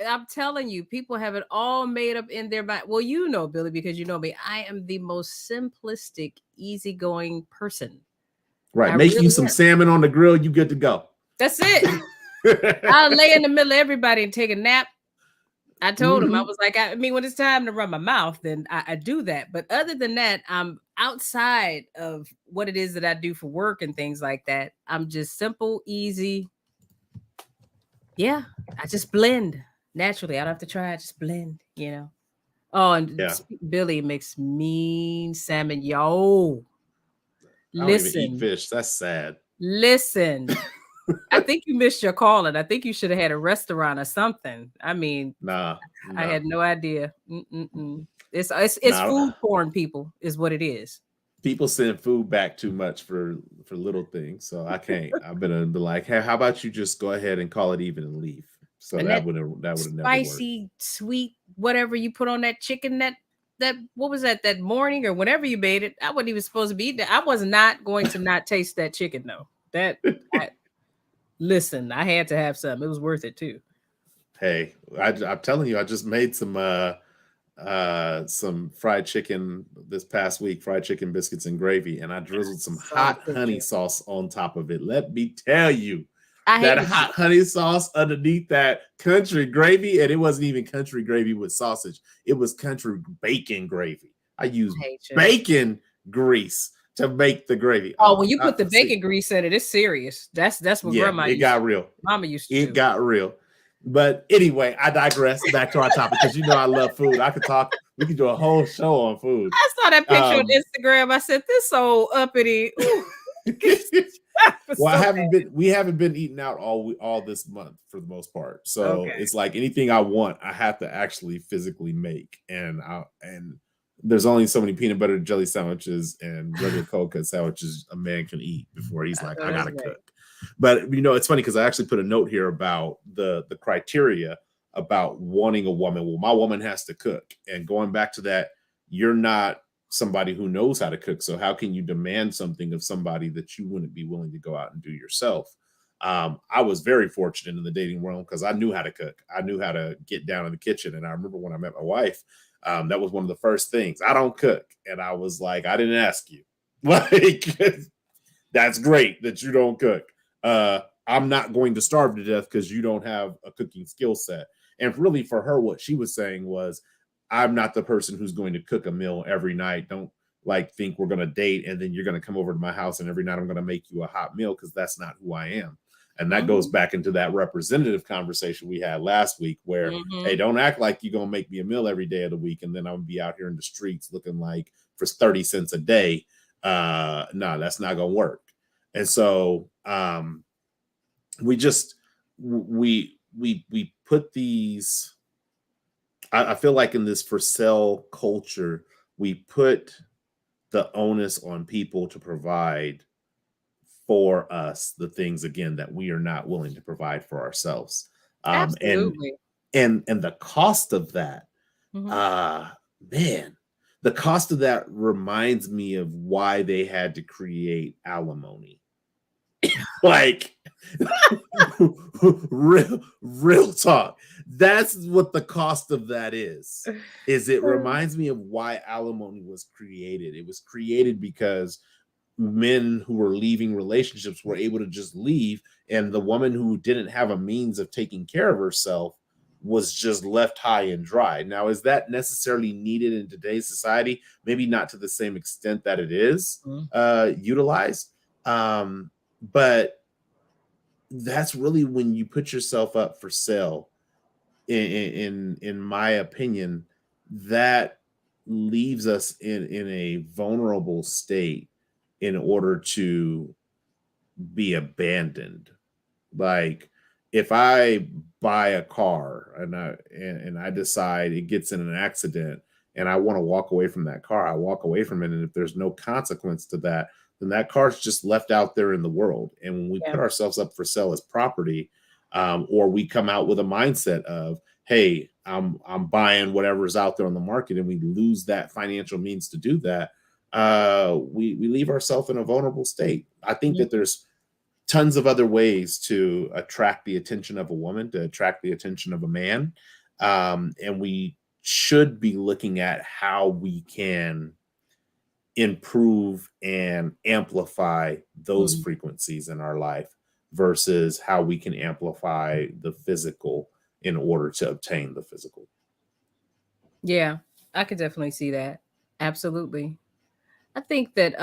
I'm telling you, people have it all made up in their mind. Well, you know, Billy, because you know me, I am the most simplistic, easygoing person. Right. I Make you really some am. salmon on the grill, you good to go. That's it. I'll lay in the middle of everybody and take a nap. I told him, I Mhm. was like, I mean, when it's time to run my mouth, then I do that. But other than that, I'm outside of what it is that I do for work and things like that. I'm just simple, easy. Yeah, I just blend naturally. I don't have to try. I just blend, you know. Oh, and Yeah. Billy makes mean salmon. Yo, I don't even eat listen, fish. That's sad. listen. I think you missed your calling. I think you should have had a restaurant or something. I mean, Nah, I no, had no idea. It's no. food porn, people, is what it is. People send food back too much for little things, so I can't. I've been like, hey, how about you just go ahead and call it even and leave? So And that that would have never worked. spicy, sweet, whatever you put on that chicken, that what was that morning or whenever you made it, I wasn't even supposed to be eating it. I was not going to not taste that chicken though. That I, listen, I had to have some. It was worth it too. Hey, I'm telling you, I just made some fried chicken this past week, fried chicken biscuits and gravy, and I drizzled some Saw the hot honey picture. sauce on top of it. Let me tell you, I hate that when hot honey sauce underneath that country gravy, and it wasn't even country gravy with sausage, it was country bacon gravy. I used I hate you. bacon grease to make the gravy. Oh, Oh, when you put the see, bacon grease in it, it's serious. That's what yeah, grandma it used to got do. real. Mama used to It do. got real. But anyway, I digress. Back to our topic because you know I love food. I could talk. We could do a whole show on food. I saw that picture on Um, Instagram. I said, this so uppity. Ooh. I was well, so we haven't been eating out all this month for the most part. bad. So Okay. it's like anything I want, I have to actually physically make. And there's only so many peanut butter jelly sandwiches and regular cold cut sandwiches a man can eat before he's I like, know I that's gotta right. cook. But you know, it's funny because I actually put a note here about the criteria about wanting a woman. Well, my woman has to cook. And going back to that, you're not somebody who knows how to cook. So how can you demand something of somebody that you wouldn't be willing to go out and do yourself? I was very fortunate in the dating world because I knew how to cook. I knew how to get down in the kitchen. And I remember when I met my wife, that was one of the first things. I don't cook. And I was like, I didn't ask you. Like, that's great that you don't cook. I'm not going to starve to death because you don't have a cooking skill set. And really, for her, what she was saying was, I'm not the person who's going to cook a meal every night. Don't like think we're going to date and then you're going to come over to my house and every night I'm going to make you a hot meal because that's not who I am. And that goes Mhm. back into that representative conversation we had last week where, hey, Mhm. don't act like you're going to make me a meal every day of the week and then I'm going to be out here in the streets looking like for 30 cents a day. No, that's not going to work. And so we just we put these. I feel like in this for sale culture, we put the onus on people to provide for us the things again that we are not willing to provide for ourselves. Um, and Absolutely. and the cost of that, Mhm. uh man, the cost of that reminds me of why they had to create alimony. Like real talk. That's what the cost of that is it reminds me of why alimony was created. It was created because men who were leaving relationships were able to just leave, and the woman who didn't have a means of taking care of herself was just left high and dry. Now, is that necessarily needed in today's society? Maybe not to the same extent that it is Mhm. utilized, but that's really when you put yourself up for sale. In my opinion, that leaves us in a vulnerable state in order to be abandoned. Like, if I buy a car and I decide it gets in an accident and I want to walk away from that car, I walk away from it. And if there's no consequence to that, then that car's just left out there in the world. And when we Yeah. put ourselves up for sale as property, or we come out with a mindset of, hey, I'm buying whatever's out there on the market, and we lose that financial means to do that, we leave ourselves in a vulnerable state. I think Yeah. that there's tons of other ways to attract the attention of a woman, to attract the attention of a man. And we should be looking at how we can improve and amplify those Mhm. frequencies in our life versus how we can amplify the physical in order to obtain the physical. Yeah, I could definitely see that. Absolutely. I think that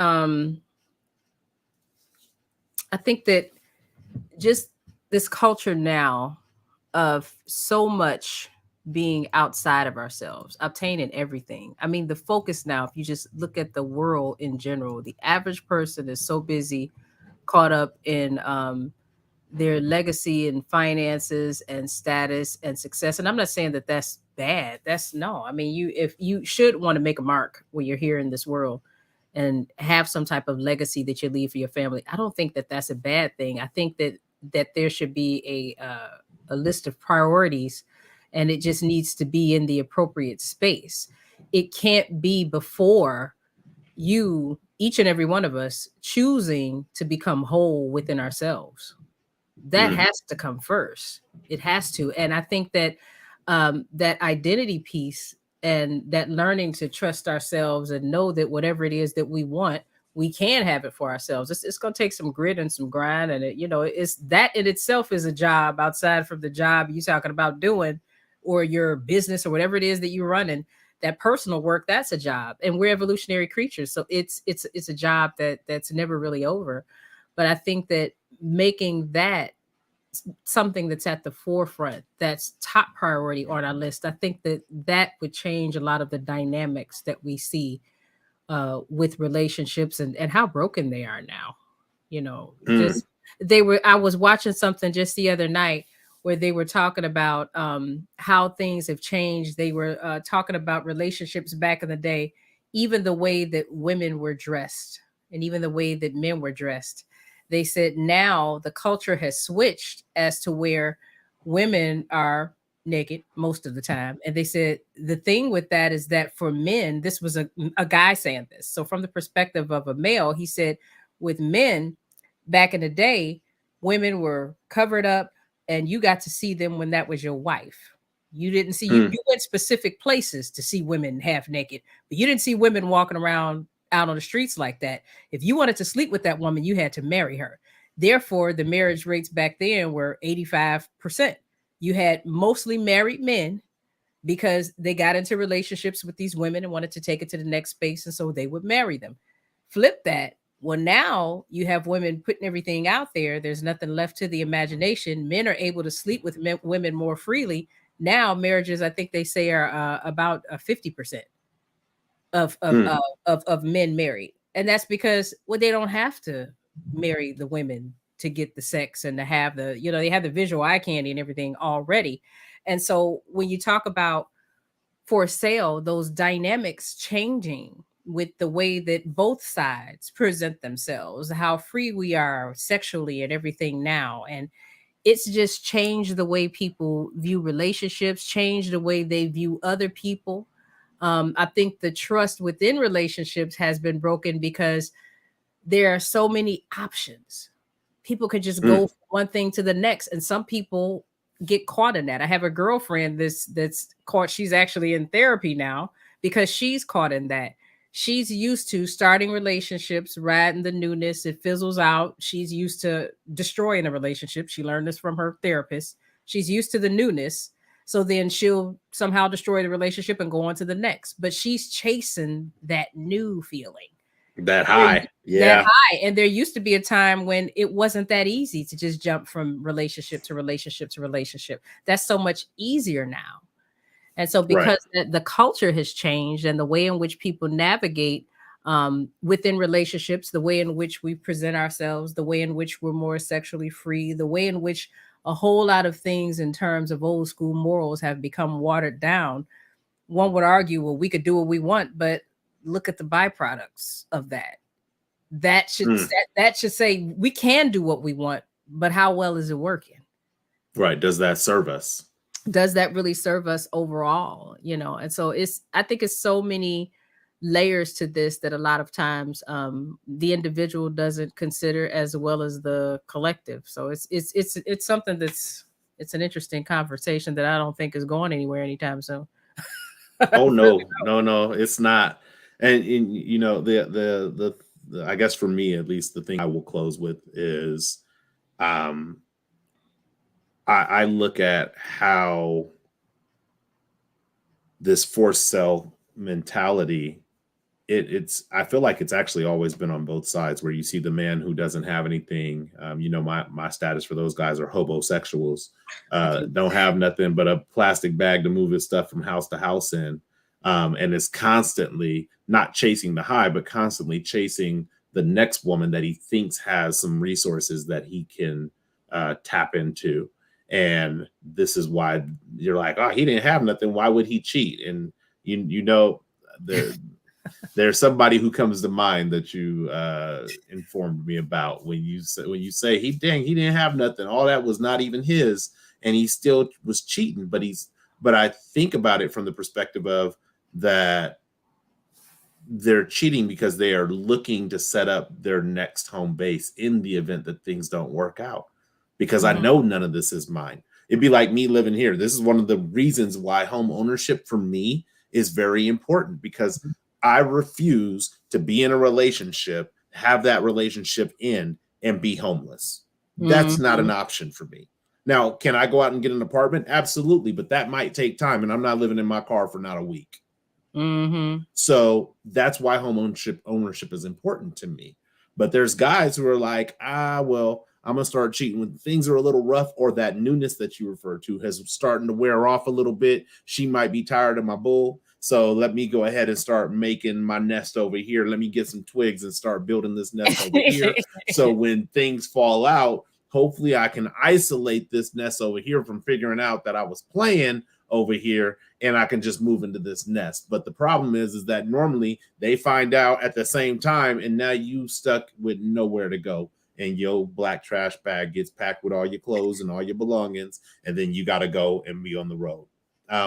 I think that just this culture now of so much being outside of ourselves, obtaining everything. I mean, the focus now, if you just look at the world in general, the average person is so busy, caught up in their legacy and finances and status and success. And I'm not saying that that's bad. That's no. I mean, you if you should want to make a mark when you're here in this world and have some type of legacy that you leave for your family. I don't think that that's a bad thing. I think that there should be a list of priorities, and it just needs to be in the appropriate space. It can't be before you, each and every one of us, choosing to become whole within ourselves. That Mm, has to come first. It has to. And I think that that identity piece and that learning to trust ourselves and know that whatever it is that we want, we can have it for ourselves. It's going to take some grit and some grind, and it's that in itself is a job outside from the job you talking about doing, or your business or whatever it is that you're running. That personal work, that's a job, and we're evolutionary creatures, so it's a job that's never really over. But I think that making that something that's at the forefront, that's top priority on our list, I think that that would change a lot of the dynamics that we see with relationships, and how broken they are now. mm, Just I was watching something just the other night where they were talking about how things have changed. They were talking about relationships back in the day, even the way that women were dressed and even the way that men were dressed. They said now the culture has switched as to where women are naked most of the time. And they said the thing with that is that for men, this was a guy saying this. So, from the perspective of a male, he said with men back in the day, women were covered up and you got to see them when that was your wife. You didn't see mm, you went specific places to see women half naked, but you didn't see women walking around out on the streets like that. If you wanted to sleep with that woman, you had to marry her. Therefore, the marriage rates back then were 85%. You had mostly married men because they got into relationships with these women and wanted to take it to the next space, and so they would marry them. Flip that. Well, now you have women putting everything out there. There's nothing left to the imagination. Men are able to sleep with women more freely. Now marriages, I think they say, are about 50% of of, mm. uh, of men married, and that's because, well, they don't have to marry the women to get the sex and to have they have the visual eye candy and everything already. And so when you talk about for sale, those dynamics changing with the way that both sides present themselves, how free we are sexually and everything now. And it's just changed the way people view relationships, changed the way they view other people. I think the trust within relationships has been broken because there are so many options. People could just Mm. go from one thing to the next. And some people get caught in that. I have a girlfriend that's caught. She's actually in therapy now because she's caught in that. She's used to starting relationships, riding the newness. It fizzles out. She's used to destroying a relationship. She learned this from her therapist. She's used to the newness. So then she'll somehow destroy the relationship and go on to the next. But she's chasing that new feeling. That high. That Yeah. high. And there used to be a time when it wasn't that easy to just jump from relationship to relationship to relationship. That's so much easier now. And so Right. because the culture has changed and the way in which people navigate within relationships, the way in which we present ourselves, the way in which we're more sexually free, the way in which a whole lot of things in terms of old school morals have become watered down. One would argue, well, we could do what we want, but look at the byproducts of that. That should say we can do what we want, but how well is it working? Right. Does that serve us? Does that really serve us overall? And so I think it's so many layers to this that a lot of times the individual doesn't consider as well as the collective. So it's something it's an interesting conversation that I don't think is going anywhere anytime soon. Oh Really. no, it's not. And you know, the I guess for me at least, the thing I will close with is um I look at how this forced sell mentality, it's I feel like it's actually always been on both sides, where you see the man who doesn't have anything. You know, my status for those guys are hobosexuals. Don't have nothing but a plastic bag to move his stuff from house to house in. And is constantly not chasing the high, but constantly chasing the next woman that he thinks has some resources that he can tap into. And this is why you're like, oh, he didn't have nothing. Why would he cheat? And you know, there's somebody who comes to mind that you informed me about when you say he didn't have nothing. All that was not even his, and he still was cheating. But I think about it from the perspective of that they're cheating because they are looking to set up their next home base in the event that things don't work out. Because I Mhm. know none of this is mine. It'd be like me living here. This is one of the reasons why home ownership for me is very important, because I refuse to be in a relationship, have that relationship end, and be homeless. That's not an Mhm. option for me. Now, can I go out and get an apartment? Absolutely, but that might take time, and I'm not living in my car for not a week. Mhm. So that's why home ownership is important to me. But there's guys who are like, well, I'm gonna start cheating when things are a little rough, or that newness that you refer to has starting to wear off a little bit. She might be tired of my bull. So let me go ahead and start making my nest over here. Let me get some twigs and start building this nest over here. So when things fall out, hopefully I can isolate this nest over here from figuring out that I was playing over here, and I can just move into this nest. But the problem is that normally they find out at the same time, and now you stuck with nowhere to go. And your black trash bag gets packed with all your clothes and all your belongings, and then you got to go and be on the road.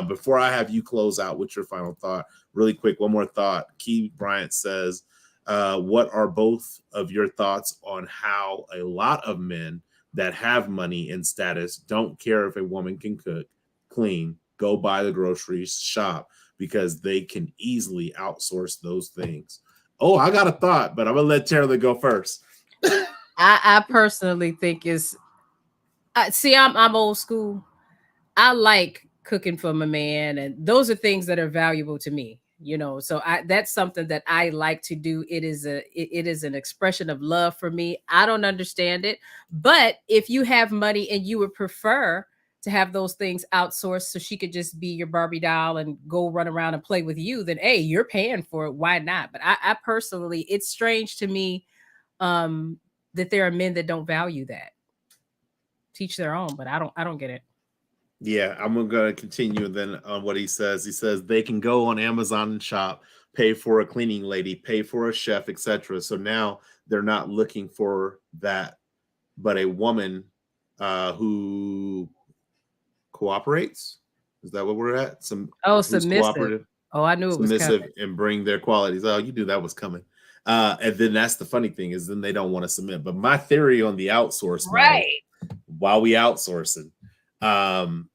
Before I have you close out with your final thought, really quick, one more thought. Key Bryant says, what are both of your thoughts on how a lot of men that have money and status don't care if a woman can cook, clean, go buy the groceries, shop, because they can easily outsource those things? Oh, I got a thought, but I'm gonna let Taralyn go first. I personally think see, I'm old school. I like cooking for my man, and those are things that are valuable to me. So that's something that I like to do. It is an expression of love for me. I don't understand it, but if you have money and you would prefer to have those things outsourced so she could just be your Barbie doll and go run around and play with you, then hey, you're paying for it. Why not? But I personally, it's strange to me um that there are men that don't value that. Teach their own, but I don't get it. Yeah, I'm gonna continue then on what he says. He says they can go on Amazon and shop, pay for a cleaning lady, pay for a chef, etc. So now they're not looking for that, but a woman who cooperates. Is that what we're at? Some Oh, who's submissive. cooperative, Oh, I knew it was coming. submissive, and bring their qualities. Oh, you knew that was coming. And then that's the funny thing, is then they don't want to submit. But my theory on the outsource model, Right. while we outsourcing, um,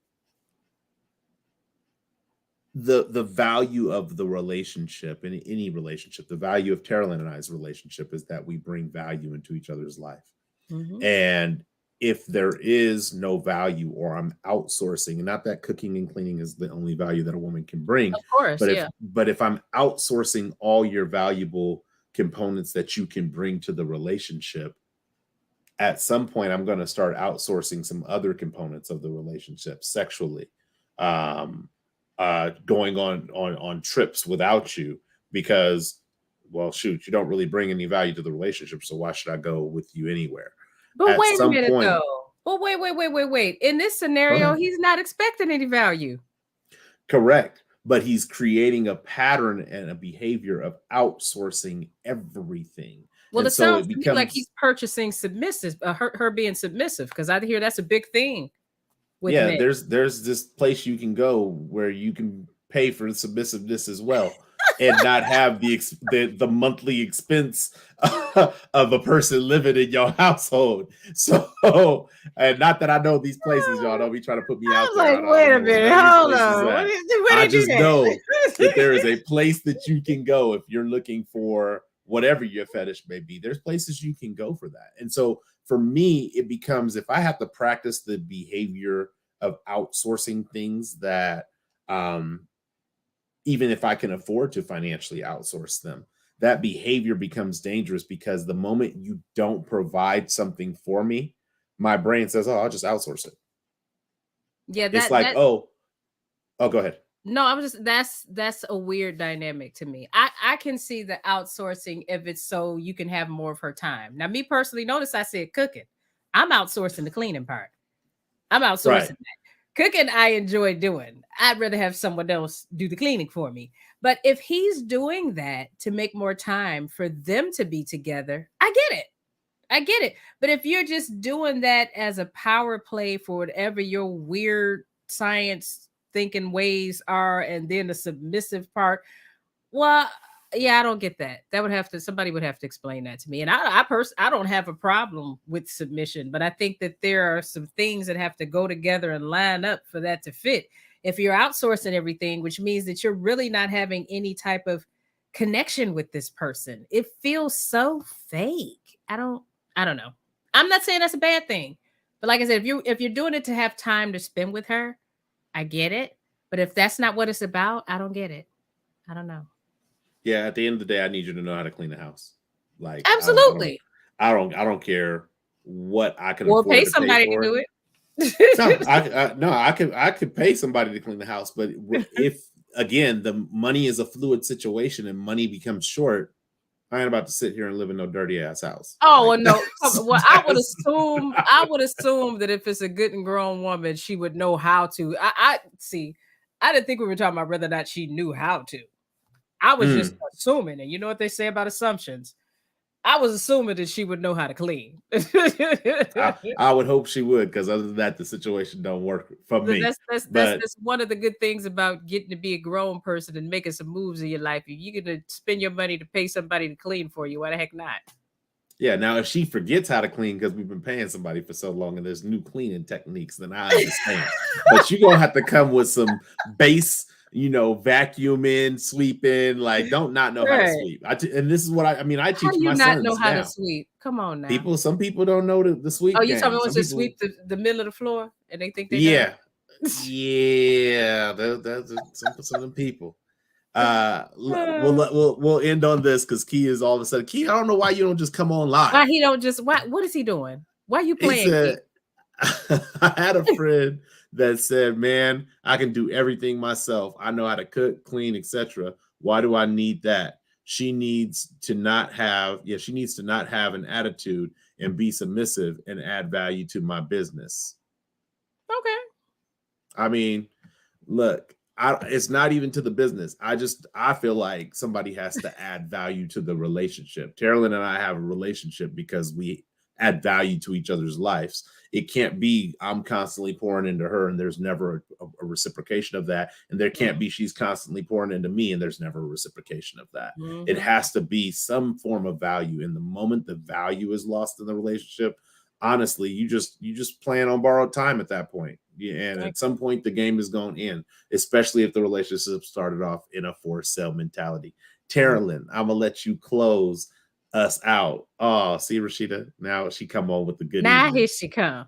the value of the relationship, in any relationship, the value of Taralyn and I's relationship is that we bring value into each other's life. Mm-hmm. And if there is no value, or I'm outsourcing, and not that cooking and cleaning is the only value that a woman can bring, Of course, yeah. but if I'm outsourcing all your valuable components that you can bring to the relationship, at some point I'm going to start outsourcing some other components of the relationship sexually, going on trips without you, because, well, shoot, you don't really bring any value to the relationship, so why should I go with you anywhere? But At wait a some minute, point, though. But wait. In this scenario, he's not expecting any value. correct, but he's creating a pattern and a behavior of outsourcing everything. Well, And it so sounds it to me like becomes, he's purchasing submissive, her being submissive, because I hear that's a big thing with yeah, men. there's this place you can go where you can pay for submissiveness as well, and not have the monthly expense of a person living in your household. So, and not that I know these places, y'all don't be trying to put me out I'm there. like, I wait a don't know minute, where none of these hold places on. at. Where I they do just know that there is that? a place that you can go if you're looking for whatever your fetish may be. There's places you can go for that. And so for me, it becomes, if I have to practice the behavior of outsourcing things that, even if I can afford to financially outsource them, that behavior becomes dangerous, because the moment you don't provide something for me, my brain says, "Oh, I'll just outsource it." Yeah, It's that like, that oh, go ahead. no, I was just that's a weird dynamic to me. I can see the outsourcing if it's so you can have more of her time. Now, me personally, notice I said cooking. I'm outsourcing the cleaning part. I'm outsourcing Right. that. Cooking, I enjoy doing. I'd rather have someone else do the cleaning for me. But if he's doing that to make more time for them to be together, I get it. I get it. But if you're just doing that as a power play for whatever your weird science thinking ways are, and then the submissive part, well, yeah, I don't get that. That would have to, somebody would have to explain that to me. And I don't have a problem with submission, but I think that there are some things that have to go together and line up for that to fit. If you're outsourcing everything, which means that you're really not having any type of connection with this person, it feels so fake. I don't know. I'm not saying that's a bad thing, but like I said, if you're doing it to have time to spend with her, I get it. But if that's not what it's about, I don't get it. I don't know. Yeah. At the end of the day, I need you to know how to clean the house. Like, Absolutely. I don't care what I can Or pay afford to pay somebody to for. do it. No, I could pay somebody to clean the house, but if, again, the money is a fluid situation and money becomes short, I ain't about to sit here and live in no dirty ass house. Oh, Like, well, no. Well, that's I would assume that if it's a good and grown woman, she would know how to. I see. I didn't think we were talking about whether or not she knew how to. I was just Mm. assuming, and you know what they say about assumptions. I was assuming that she would know how to clean. I would hope she would, because other than that, the situation don't work for me. But That's one of the good things about getting to be a grown person and making some moves in your life. If you're gonna spend your money to pay somebody to clean for you, why the heck not? yeah, now if she forgets how to clean because we've been paying somebody for so long and there's new cleaning techniques, then I understand. But you're gonna have to come with some base, vacuuming, sweeping. Like, don't not know how to Right. sweep. And this is what I mean. I How teach do you my not know sons how to now. sweep? Come on now. Some people don't know the Oh, sweep you told me game. once Some to people, sweep the middle of the floor and they think they know. yeah, yeah, that's some of them people. We'll end on this because Key is all of a sudden. Key, I don't know why you don't just come on Why live. he don't just what is he doing? Why are you He playing, Keith? said, I had a friend that said, "Man, I can do everything myself. I know how to cook, clean, etc. Why do I need that? She needs to not have, she needs to not have an attitude and be submissive and add value to my business." Okay. I mean, look, it's not even to the business. I feel like somebody has to add value to the relationship. Taralyn and I have a relationship because we add value to each other's lives. It can't be I'm constantly pouring into her and there's never a reciprocation of that. And there can't be she's constantly pouring into me and there's never a reciprocation of that. It Mm-hmm. has to be some form of value. And the moment the value is lost in the relationship, honestly, you just plan on borrowed time at that point. Yeah, and at some point the game is going to end, especially if the relationship started off in a forced sale mentality. Taralyn, I'm gonna let you close us out. Oh, see Rashida, now she come on with the good Now evening. here she come.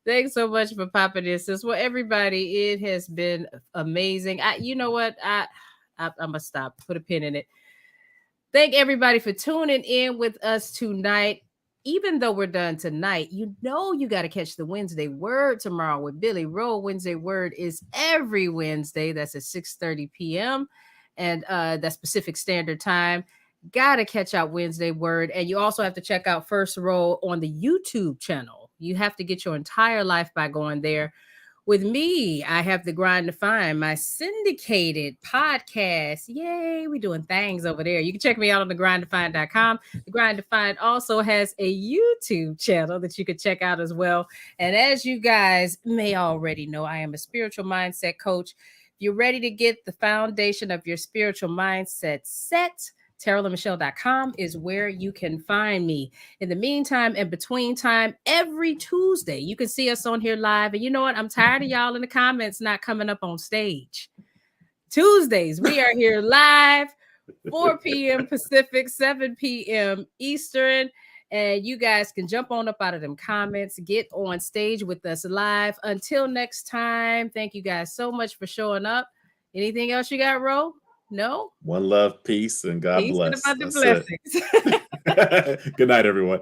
Thanks so much for popping in, sis. Well, everybody, it has been amazing. You know what? I'm gonna stop. Put a pin in it. Thank everybody for tuning in with us tonight. Even though we're done tonight, you know you got to catch the Wednesday Word tomorrow with Billy Wroe. Wednesday Word is every Wednesday. That's at 6:30 p.m. and that's Pacific Standard Time. Got to catch out Wednesday Word. And you also have to check out First Row on the YouTube channel. You have to get your entire life by going there. With me, I have The Grind to Find, my syndicated podcast. Yay, we're doing things over there. You can check me out on thegrindtofind.com. The Grind to Find also has a YouTube channel that you can check out as well. And as you guys may already know, I am a spiritual mindset coach. If you're ready to get the foundation of your spiritual mindset set, TaralynMichelle.com is where you can find me. In the meantime, in between time, every Tuesday, you can see us on here live. And you know what? I'm tired of y'all in the comments not coming up on stage. Tuesdays, we are here live, 4 p.m. Pacific, 7 p.m. Eastern. And you guys can jump on up out of them comments, get on stage with us live. Until next time, thank you guys so much for showing up. Anything else you got, Ro? No? One love, peace, and God Peace bless. and abundant blessings. Good night, everyone.